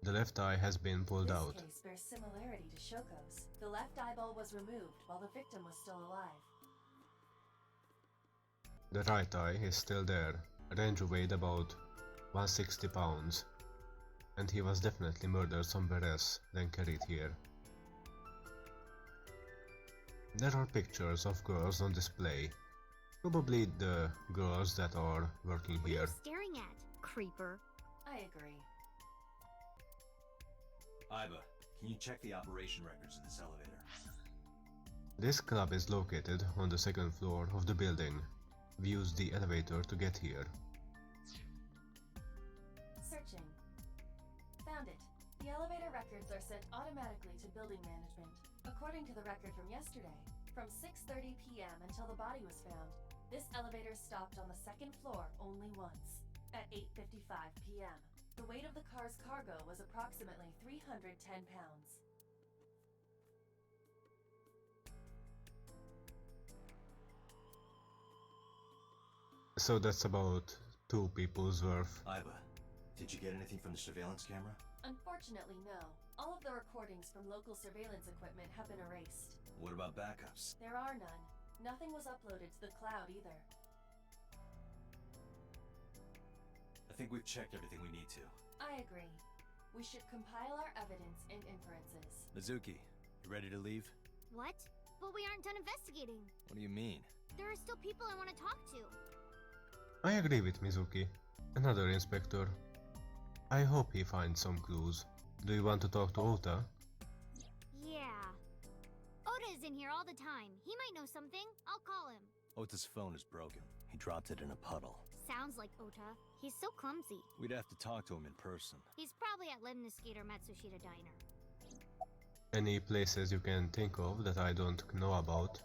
The left eye has been pulled out. This case bears similarity to Shoko's. The left eyeball was removed while the victim was still alive. The right eye is still there. Renju weighed about 160 pounds, and he was definitely murdered somewhere else than carried here. There are pictures of girls on display, probably the girls that are working What are here. you staring at, creeper? I agree. Iba, can you check the operation records of this elevator? This club is located on the second floor of the building. We used the elevator to get here. Searching. Found it. The elevator records are sent automatically to building management. According to the record from yesterday, from 6:30 p.m. until the body was found, this elevator stopped on the second floor only once, at 8:55 p.m. The weight of the car's cargo was approximately 310 pounds. So that's about 2 people's worth. Iba, did you get anything from the surveillance camera? Unfortunately, no. All of the recordings from local surveillance equipment have been erased. What about backups? There are none. Nothing was uploaded to the cloud either. I think we've checked everything we need to. I agree. We should compile our evidence and inferences. Mizuki, you ready to leave? What? But we aren't done investigating. What do you mean? There are still people I want to talk to. I agree with Mizuki. Another inspector. I hope he finds some clues. Do you want to talk to Ota? Yeah. Oda is in here all the time. He might know something. I'll call him. Ota's phone is broken. He dropped it in a puddle. Sounds like Ota. He's so clumsy. We'd have to talk to him in person. He's probably at Lemniscate or Matsushita Diner. Any places you can think of that I don't know about?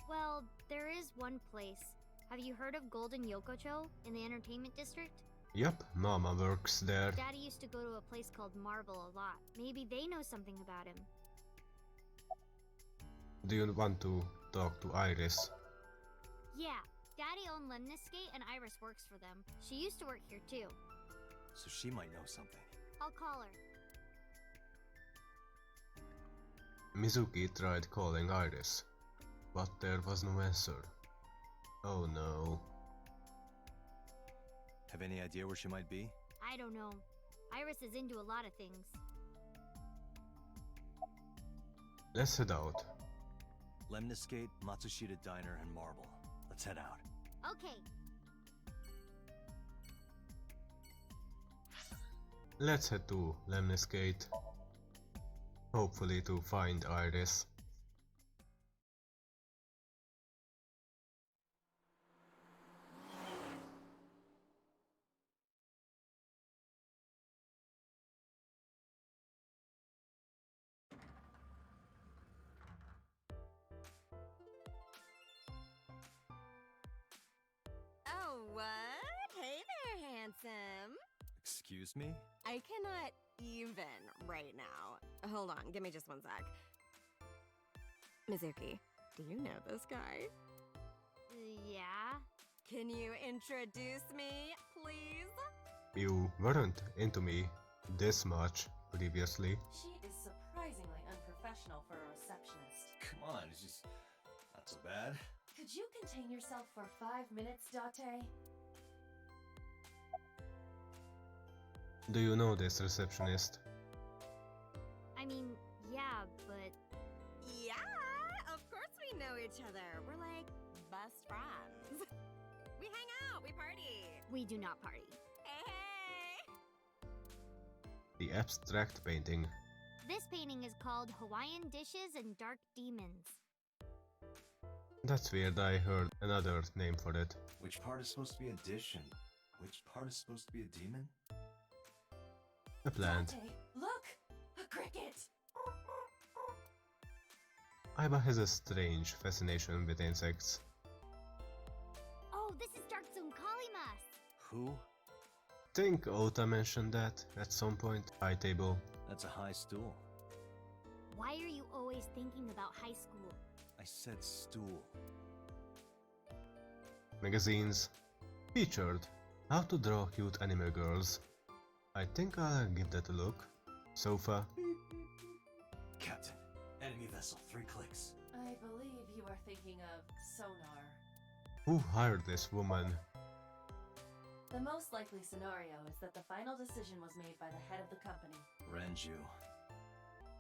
Well, there is one place. Have you heard of Golden Yokocho in the entertainment district? Yup, Mama works there. Daddy used to go to a place called Marble a lot. Maybe they know something about him. Do you want to talk to Iris? Yeah, Daddy owned Lemniscate and Iris works for them. She used to work here too. So she might know something. I'll call her. Mizuki tried calling Iris, but there was no answer. Oh no. Have any idea where she might be? I don't know. Iris is into a lot of things. Let's head out. Lemniscate, Matsushita Diner, and Marble. Let's head out. Okay. Let's head to Lemniscate. Hopefully to find Iris. Oh, what? Hey there, handsome. Excuse me? I cannot even right now. Hold on, give me just one sec. Mizuki, do you know this guy? Yeah? Can you introduce me, please? You weren't into me this much previously. She is surprisingly unprofessional for a receptionist. Come on, it's just not so bad. Could you contain yourself for 5 minutes, Date? Do you know this receptionist? I mean, yeah, but... Yeah, of course we know each other. We're like best friends. We hang out, we party. we do not party. Hey, hey! The abstract painting. This painting is called Hawaiian Dishes and Dark Demons. That's weird, I heard another name for it. Which part is supposed to be a dish and which part is supposed to be a demon? A plant. Date, look! A cricket! Aiba has a strange fascination with insects. Oh, this is Dark Zone Kalimas! Who? Think Ota mentioned that at some point. High table. That's a high stool. Why are you always thinking about high school? I said stool. Magazines. Featured. How to draw cute anime girls. I think I'll give that a look. Sofa. Captain, enemy vessel, 3 clicks. I believe you are thinking of sonar. Who hired this woman? The most likely scenario is that the final decision was made by the head of the company. Renju.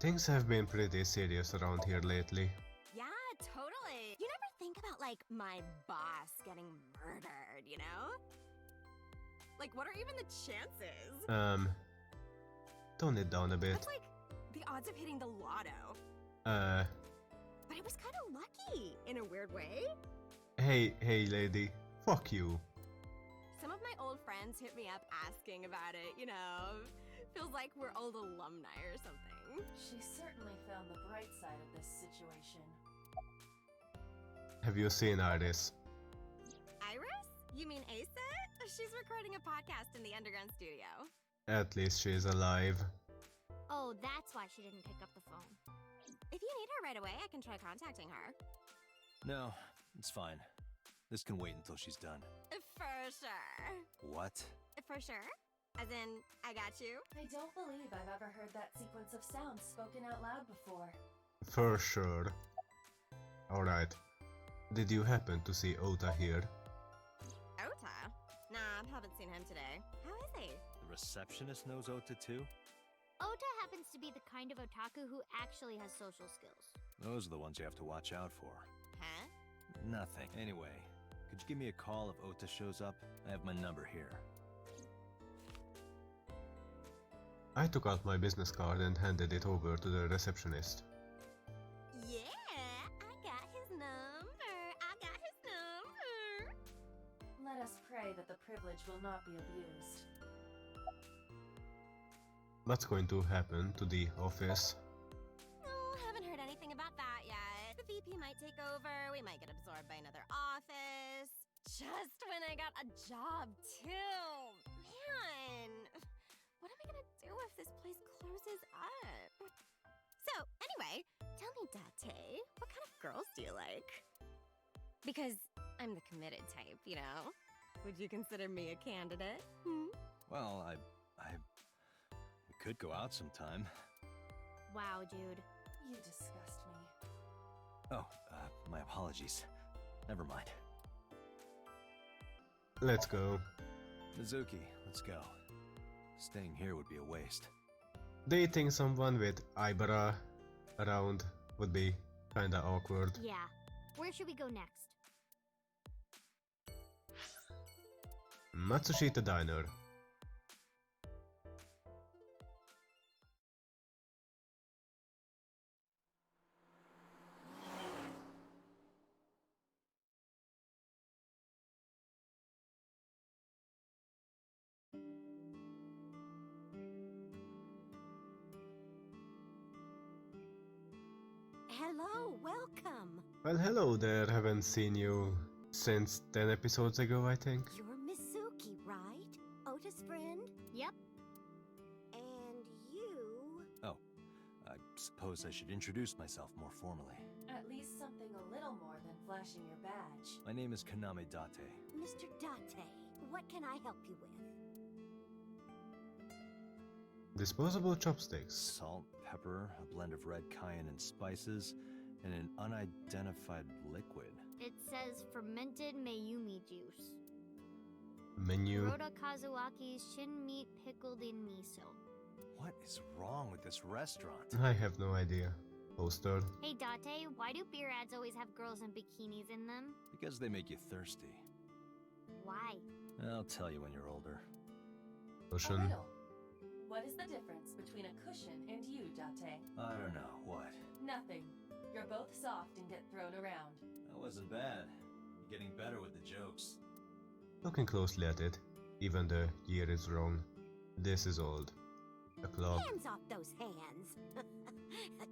Things have been pretty serious around here lately. Yeah, totally. You never think about, like, my boss getting murdered, you know? Like, what are even the chances? Tone it down a bit. That's like the odds of hitting the lotto. But it was kind of lucky, in a weird way. Hey lady, fuck you. Some of my old friends hit me up asking about it, you know? Feels like we're old alumni or something. She certainly found the bright side of this situation. Have you seen Iris? Iris? You mean Asa? She's recording a podcast in the underground studio. At least she's alive. Oh, that's why she didn't pick up the phone. If you need her right away, I can try contacting her. No, it's fine. This can wait until she's done. For sure. What? For sure? As in, I got you? I don't believe I've ever heard that sequence of sounds spoken out loud before. For sure. Alright. Did you happen to see Ota here? Ota? Nah, haven't seen him today. How is he? The receptionist knows Ota too? Ota happens to be the kind of otaku who actually has social skills. Those are the ones you have to watch out for. Huh? Nothing. Anyway, could you give me a call if Ota shows up? I have my number here. I took out my business card and handed it over to the receptionist. Yeah, I got his number. I got his number. Let us pray that the privilege will not be abused. What's going to happen to the office? Oh, haven't heard anything about that yet. The VP might take over. We might get absorbed by another office. Just when I got a job, too. Man, what am I gonna do if this place closes up? So, anyway, tell me, Date, what kind of girls do you like? Because I'm the committed type, you know? Would you consider me a candidate? Well, we could go out sometime. Wow, dude. You disgust me. Oh, my apologies. Never mind. Let's go. Mizuki, let's go. Staying here would be a waste. Dating someone with Ibara around would be kinda awkward. Yeah. Where should we go next? Matsushita Diner. Hello, welcome. Well, hello there. Haven't seen you since 10 episodes ago, I think. You're Mizuki, right? Ota's friend? Yep. And you... Oh, I suppose I should introduce myself more formally. At least something a little more than flashing your badge. My name is Kaname Date. Mr. Date, what can I help you with? Disposable chopsticks. Salt, pepper, a blend of red cayenne and spices, and an unidentified liquid. It says fermented Mayumi juice. Menu. Kuroda Kazuaki's shin meat pickled in miso. What is wrong with this restaurant? I have no idea. Poster. Hey Date, why do beer ads always have girls in bikinis in them? Because they make you thirsty. Why? I'll tell you when you're older. A Ocean. riddle. What is the difference between a cushion and you, Date? I don't know, what? Nothing. You're both soft and get thrown around. That wasn't bad. You're getting better with the jokes. Looking closely at it, even the year is wrong. This is old. A clock. Hands off those hands.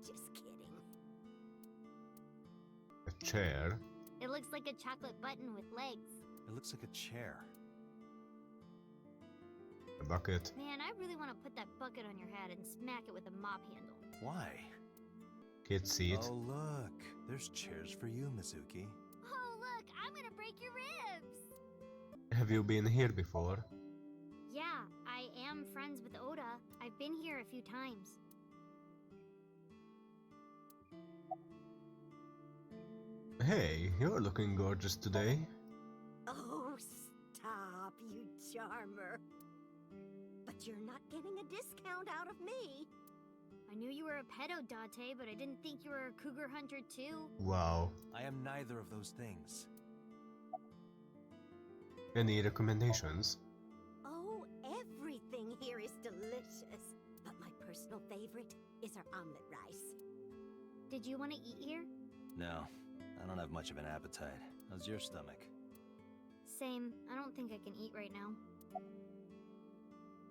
Just kidding. A chair. It looks like a chocolate button with legs. It looks like a chair. A bucket. Man, I really want to put that bucket on your head and smack it with a mop handle. Why? Kid seat. Oh, look. There's chairs for you, Mizuki. Oh, look, I'm gonna break your ribs! Have you been here before? Yeah, I am friends with Oda. I've been here a few times. Hey, you're looking gorgeous today. Oh, stop, you charmer. But you're not getting a discount out of me. I knew you were a pedo, Date, but I didn't think you were a cougar hunter too. Wow. I am neither of those things. Any recommendations? Oh, everything here is delicious. But my personal favorite is our omelet rice. Did you want to eat here? No, I don't have much of an appetite. How's your stomach? Same. I don't think I can eat right now.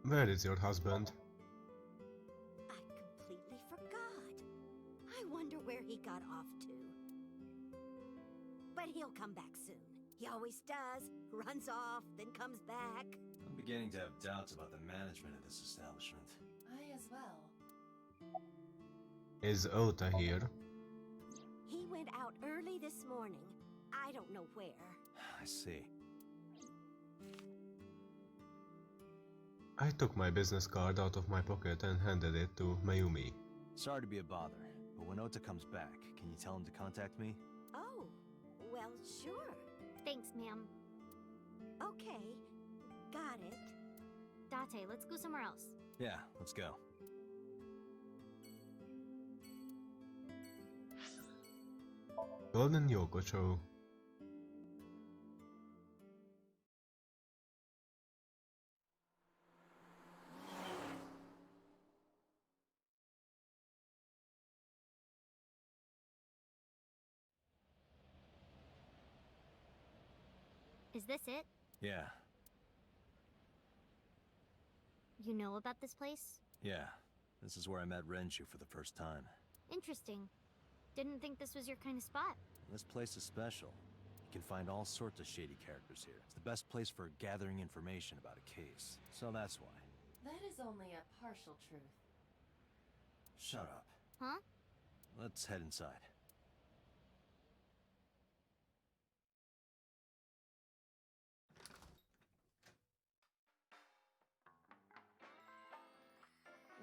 Where is your husband? I completely forgot. I wonder where he got off to. But he'll come back soon. He always does. Runs off, then comes back. I'm beginning to have doubts about the management of this establishment. I as well. Is Ota here? He went out early this morning. I don't know where. I see. I took my business card out of my pocket and handed it to Mayumi. Sorry to be a bother, but when Ota comes back, can you tell him to contact me? Oh, well, sure. Thanks, ma'am. Okay, got it. Date, let's go somewhere else. Yeah, let's go. Golden Yokocho. Is this it? Yeah, You know about this place? yeah. This is where I met Renju for the first time. Interesting. Didn't think this was your kind of spot. This place is special. You can find all sorts of shady characters here. It's the best place for gathering information about a case. So that's why. That is only a partial truth. Shut up. Huh? Let's head inside.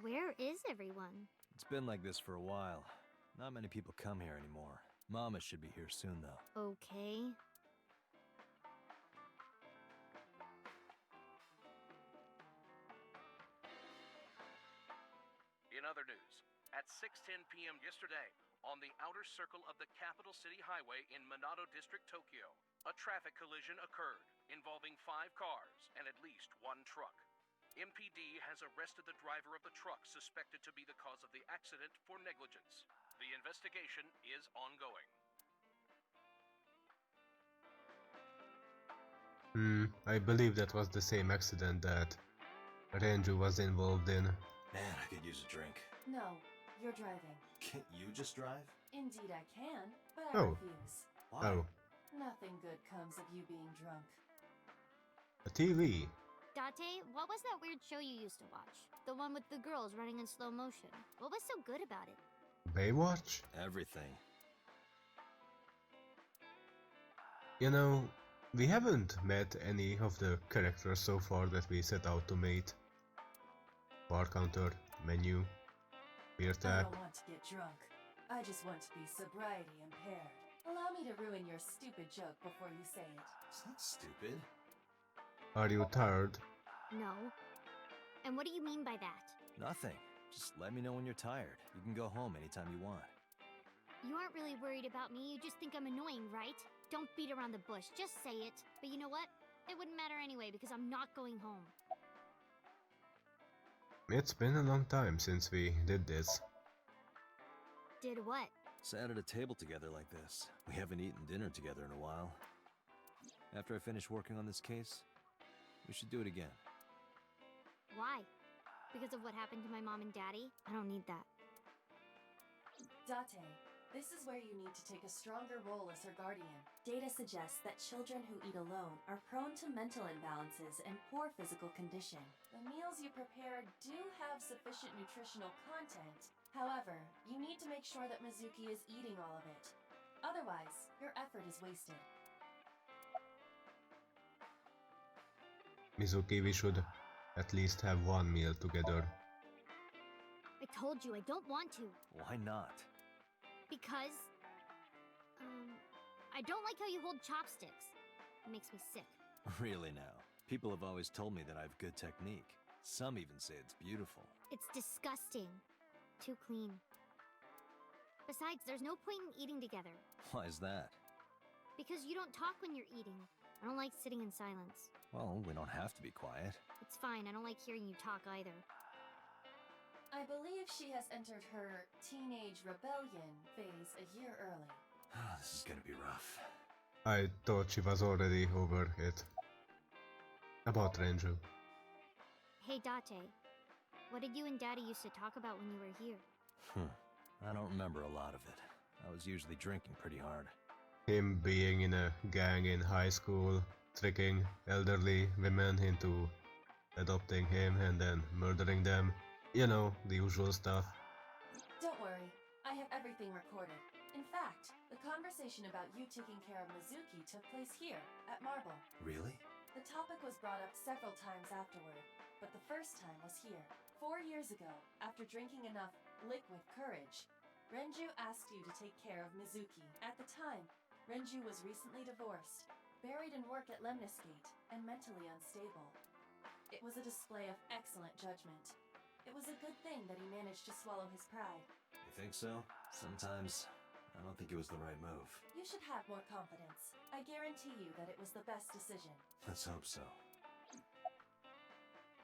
Where is everyone? It's been like this for a while. Not many people come here anymore. Mama should be here soon, though. Okay. In other news, at 6:10 p.m. yesterday, on the outer circle of the capital city highway in Minato District, Tokyo, a traffic collision occurred involving 5 cars and at least 1 truck. MPD has arrested the driver of the truck suspected to be the cause of the accident for negligence. The investigation is ongoing. I believe that was the same accident that Renju was involved in. Man, I could use a drink. No, you're driving. Can't you just drive? Indeed I can, but I Oh. refuse. Why? Oh, Nothing good comes of you being drunk. a TV. Date, what was that weird show you used to watch? The one with the girls running in slow motion. What was so good about it? Baywatch? Everything. You know, we haven't met any of the characters so far that we set out to meet. Bar counter, menu, beer I tap. don't want to get drunk. I just want to be sobriety impaired. Allow me to ruin your stupid joke before you say it. It's not stupid. Are you tired? No. And what do you mean by that? Nothing. Just let me know when you're tired. You can go home anytime you want. You aren't really worried about me, you just think I'm annoying, right? Don't beat around the bush, just say it. But you know what? It wouldn't matter anyway because I'm not going home. It's been a long time since we did this. Did what? Sat at a table together like this. We haven't eaten dinner together in a while. After I finish working on this case, we should do it again. Why? Because of what happened to my mom and daddy? I don't need that. Date, this is where you need to take a stronger role as her guardian. Data suggests that children who eat alone are prone to mental imbalances and poor physical condition. The meals you prepare do have sufficient nutritional content. However, you need to make sure that Mizuki is eating all of it. Otherwise, your effort is wasted. Mizuki, we should at least have one meal together. I told you I don't want to. Why not? Because... I don't like how you hold chopsticks. It makes me sick. Really now? People have always told me that I have good technique. Some even say it's beautiful. It's disgusting. Too clean. Besides, there's no point in eating together. Why is that? Because you don't talk when you're eating. I don't like sitting in silence. Well, we don't have to be quiet. It's fine, I don't like hearing you talk either. I believe she has entered her teenage rebellion phase a year early. This is gonna be rough. I thought she was already over it. About Renju. Hey, Date. What did you and Daddy used to talk about when you were here? I don't remember a lot of it. I was usually drinking pretty hard. Him being in a gang in high school, tricking elderly women into adopting him and then murdering them. You know, the usual stuff. Don't worry, I have everything recorded. In fact, the conversation about you taking care of Mizuki took place here, at Marble. Really? The topic was brought up several times afterward, but the first time was here. 4 years ago, after drinking enough liquid courage, Renju asked you to take care of Mizuki. At the time, Renju was recently divorced, buried in work at Lemniscate, and mentally unstable. It was a display of excellent judgment. It was a good thing that he managed to swallow his pride. You think so? Sometimes, I don't think it was the right move. You should have more confidence. I guarantee you that it was the best decision. Let's hope so.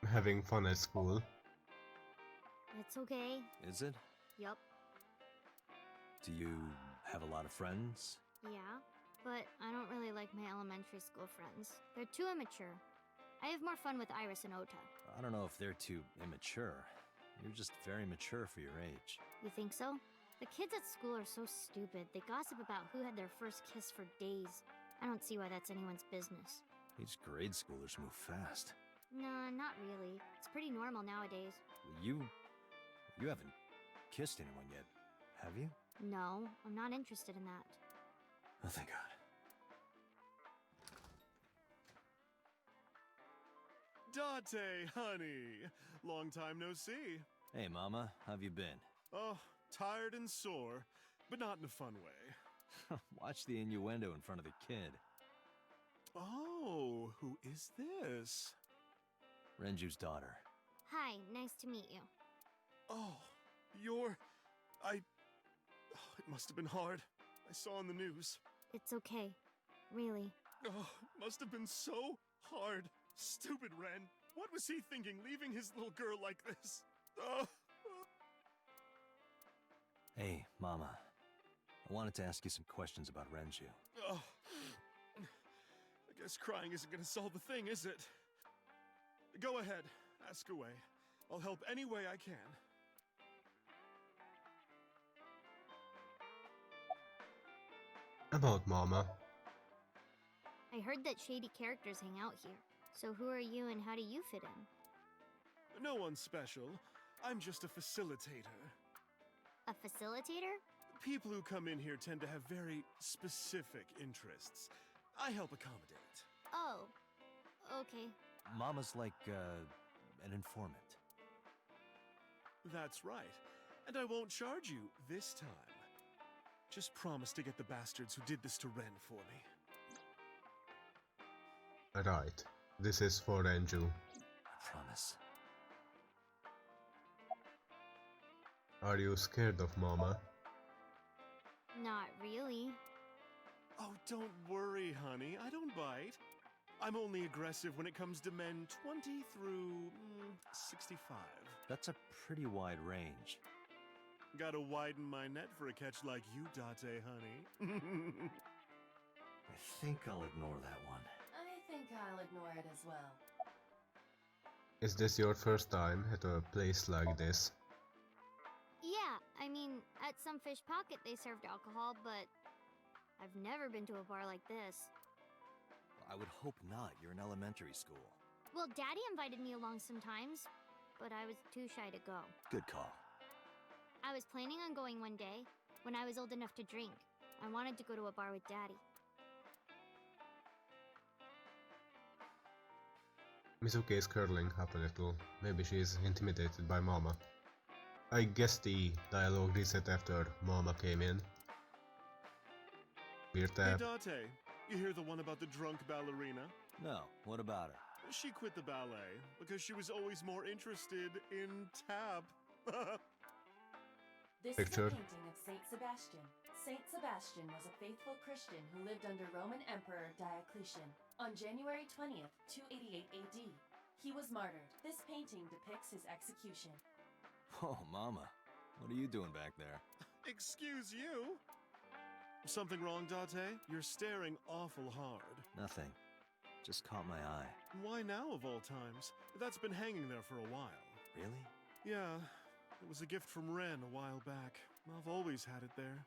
Having fun at school. It's okay. Is it? Yup. Do you have a lot of friends? Yeah, but I don't really like my elementary school friends. They're too immature. I have more fun with Iris and Ota. I don't know if they're too immature. You're just very mature for your age. You think so? The kids at school are so stupid. They gossip about who had their first kiss for days. I don't see why that's anyone's business. These grade schoolers move fast. Nah, not really. It's pretty normal nowadays. You haven't kissed anyone yet, have you? No, I'm not interested in that. Oh, thank God. Date, honey. Long time no see. Hey, Mama, how've you been? Oh, tired and sore, but not in a fun way. Watch the innuendo in front of the kid. Oh, who is this? Renju's daughter. Hi, nice to meet you. Oh, it must have been hard. I saw on the news. It's okay. Really. Oh, it must have been so hard. Stupid Ren. What was he thinking, leaving his little girl like this? Oh. Hey, Mama. I wanted to ask you some questions about Renju. Oh. I guess crying isn't gonna solve the thing, is it? Go ahead. Ask away. I'll help any way I can. About Mama. I heard that shady characters hang out here. So who are you and how do you fit in? No one special. I'm just a facilitator. A facilitator? People who come in here tend to have very specific interests. I help accommodate. Oh, okay. Mama's like, an informant. That's right. And I won't charge you this time. Just promise to get the bastards who did this to Ren for me. Right. This is for Renju. I promise. Are you scared of Mama? Not really. Oh, don't worry, honey. I don't bite. I'm only aggressive when it comes to men 20 through 65. That's a pretty wide range. Gotta widen my net for a catch like you, Date, honey. I think I'll ignore that one. I think I'll ignore it as well. Is this your first time at a place like this? Yeah, I mean, at some fish pocket they served alcohol, but I've never been to a bar like this. I would hope not. You're in elementary school. Well, Daddy invited me along sometimes, but I was too shy to go. Good call. I was planning on going one day, when I was old enough to drink. I wanted to go to a bar with Daddy. Mizuki is curling up a little. Maybe she is intimidated by Mama. I guess the dialogue reset after Mama came in. Weird Hey, tap. Date, you hear the one about the drunk ballerina? No, what about her? She quit the ballet because she was always more interested in tap. This Picture. is a painting of Saint Sebastian. Saint Sebastian was a faithful Christian who lived under Roman Emperor Diocletian. On January 20th, 288 AD, he was martyred. This painting depicts his execution. Oh, Mama. What are you doing back there? Excuse you? Something wrong, Date? You're staring awful hard. Nothing. Just caught my eye. Why now, of all times? That's been hanging there for a while. Really? Yeah, it was a gift from Ren a while back. I've always had it there.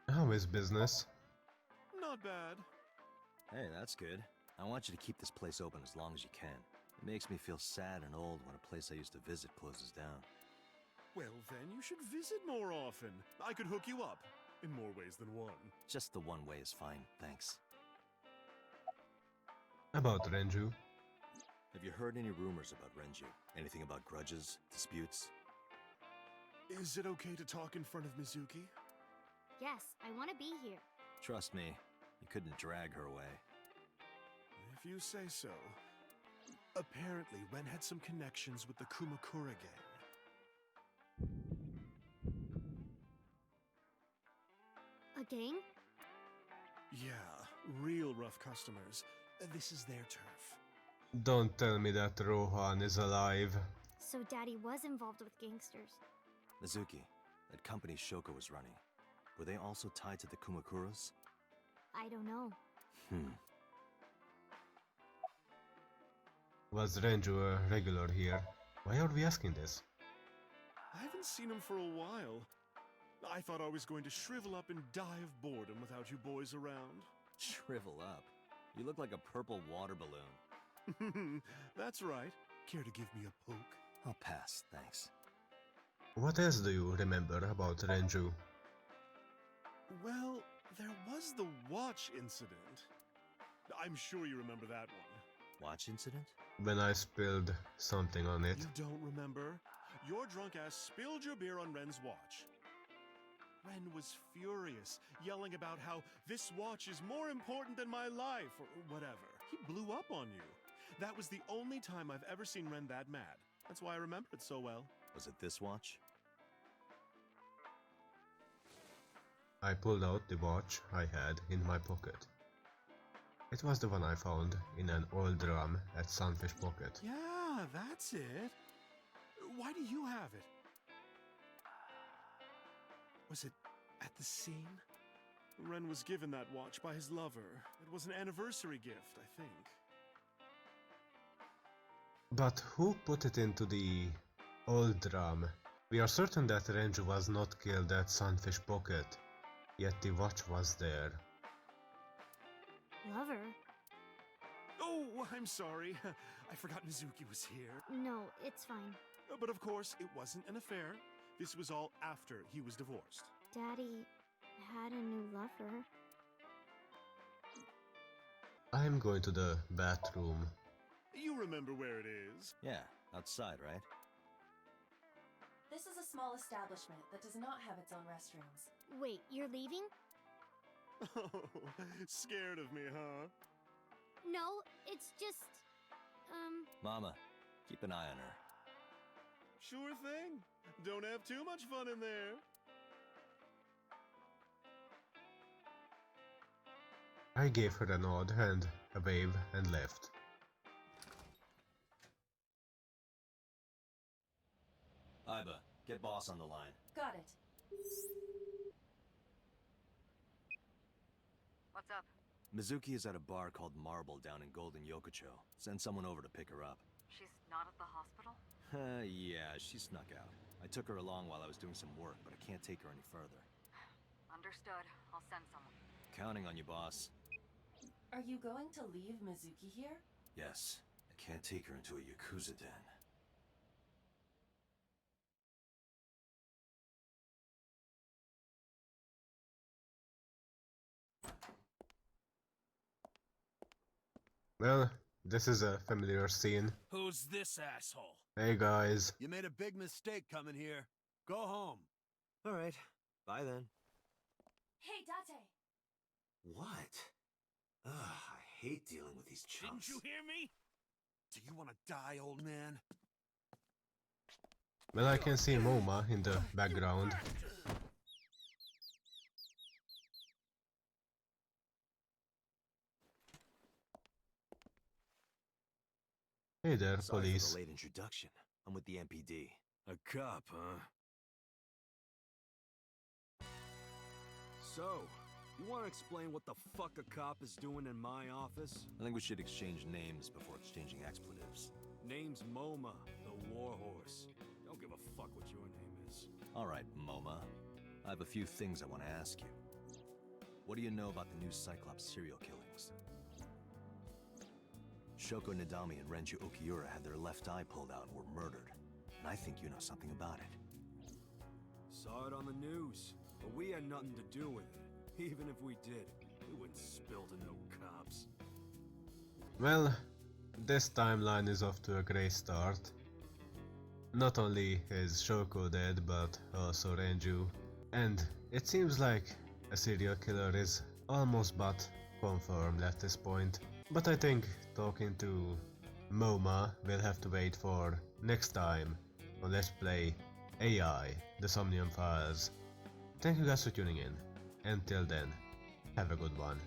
How is business? Not bad. Hey, that's good. I want you to keep this place open as long as you can. It makes me feel sad and old when a place I used to visit closes down. Well, then you should visit more often. I could hook you up. In more ways than one. Just the one way is fine, thanks. About Renju? Have you heard any rumors about Renju? Anything about grudges, disputes? Is it okay to talk in front of Mizuki? Yes, I want to be here. Trust me, you couldn't drag her away. If you say so. Apparently, Ren had some connections with the Kumakura gang. A gang? Yeah, real rough customers. This is their turf. Don't tell me that Rohan is alive. So Daddy was involved with gangsters. Mizuki, that company Shoko was running, were they also tied to the Kumakuras? I don't know. Was Renju a regular here? Why are we asking this? I haven't seen him for a while. I thought I was going to shrivel up and die of boredom without you boys around. Shrivel up. You look like a purple water balloon. That's right. Care to give me a poke? I'll pass, thanks. What else do you remember about Renju? Well, there was the watch incident. I'm sure you remember that one. Watch incident? When I spilled something on it. You don't remember? Your drunk ass spilled your beer on Ren's watch. Ren was furious, yelling about how this watch is more important than my life, or whatever. He blew up on you. That was the only time I've ever seen Ren that mad. That's why I remember it so well. Was it this watch? I pulled out the watch I had in my pocket. It was the one I found in an old drum at Sunfish Pocket. Yeah, that's it. Why do you have it? Was it at the scene? Ren was given that watch by his lover. It was an anniversary gift, I think. But who put it into the old drum? We are certain that Renju was not killed at Sunfish Pocket, yet the watch was there. Lover? Oh, I'm sorry. I forgot Mizuki was here. No, it's fine. But of course, it wasn't an affair. This was all after he was divorced. Daddy had a new lover. I'm going to the bathroom. You remember where it is? Yeah, outside, right? This is a small establishment that does not have its own restrooms. Wait, you're leaving? Oh, scared of me, huh? No, it's just... Mama, keep an eye on her. Sure thing. Don't have too much fun in there. I gave her a nod and a wave and left. Iba, get boss on the line. Got it. What's up? Mizuki is at a bar called Marble down in Golden Yokocho. Send someone over to pick her up. She's not at the hospital? Yeah, she snuck out. I took her along while I was doing some work, but I can't take her any further. Understood. I'll send someone. Counting on you, boss. Are you going to leave Mizuki here? Yes, I can't take her into a Yakuza den. Well, this is a familiar scene. Who's this asshole? Hey guys. You made a big mistake coming here. Go home. All right, bye then. Hey, Date! What? Ugh, I hate dealing with these chumps. Didn't you hear me? Do you want to die, old man? Well, I can see MoMA in the background. Hey there, Sorry police. for the late introduction. I'm with the MPD. A cop, huh? So, you want to explain what the fuck a cop is doing in my office? I think we should exchange names before exchanging expletives. Name's MoMA, the Warhorse. Don't give a fuck what your name is. Alright, MoMA. I have a few things I want to ask you. What do you know about the new Cyclops serial killings? Shoko Nadami and Renju Okiura had their left eye pulled out and were murdered. And I think you know something about it. Saw it on the news, but we had nothing to do with it. Even if we did, we wouldn't spill to no cops. Well, this timeline is off to a great start. Not only is Shoko dead, but also Renju. And it seems like a serial killer is almost but confirmed at this point. But I think talking to MoMA will have to wait for next time on Let's Play AI, the Somnium Files. Thank you guys for tuning in. Until then, have a good one.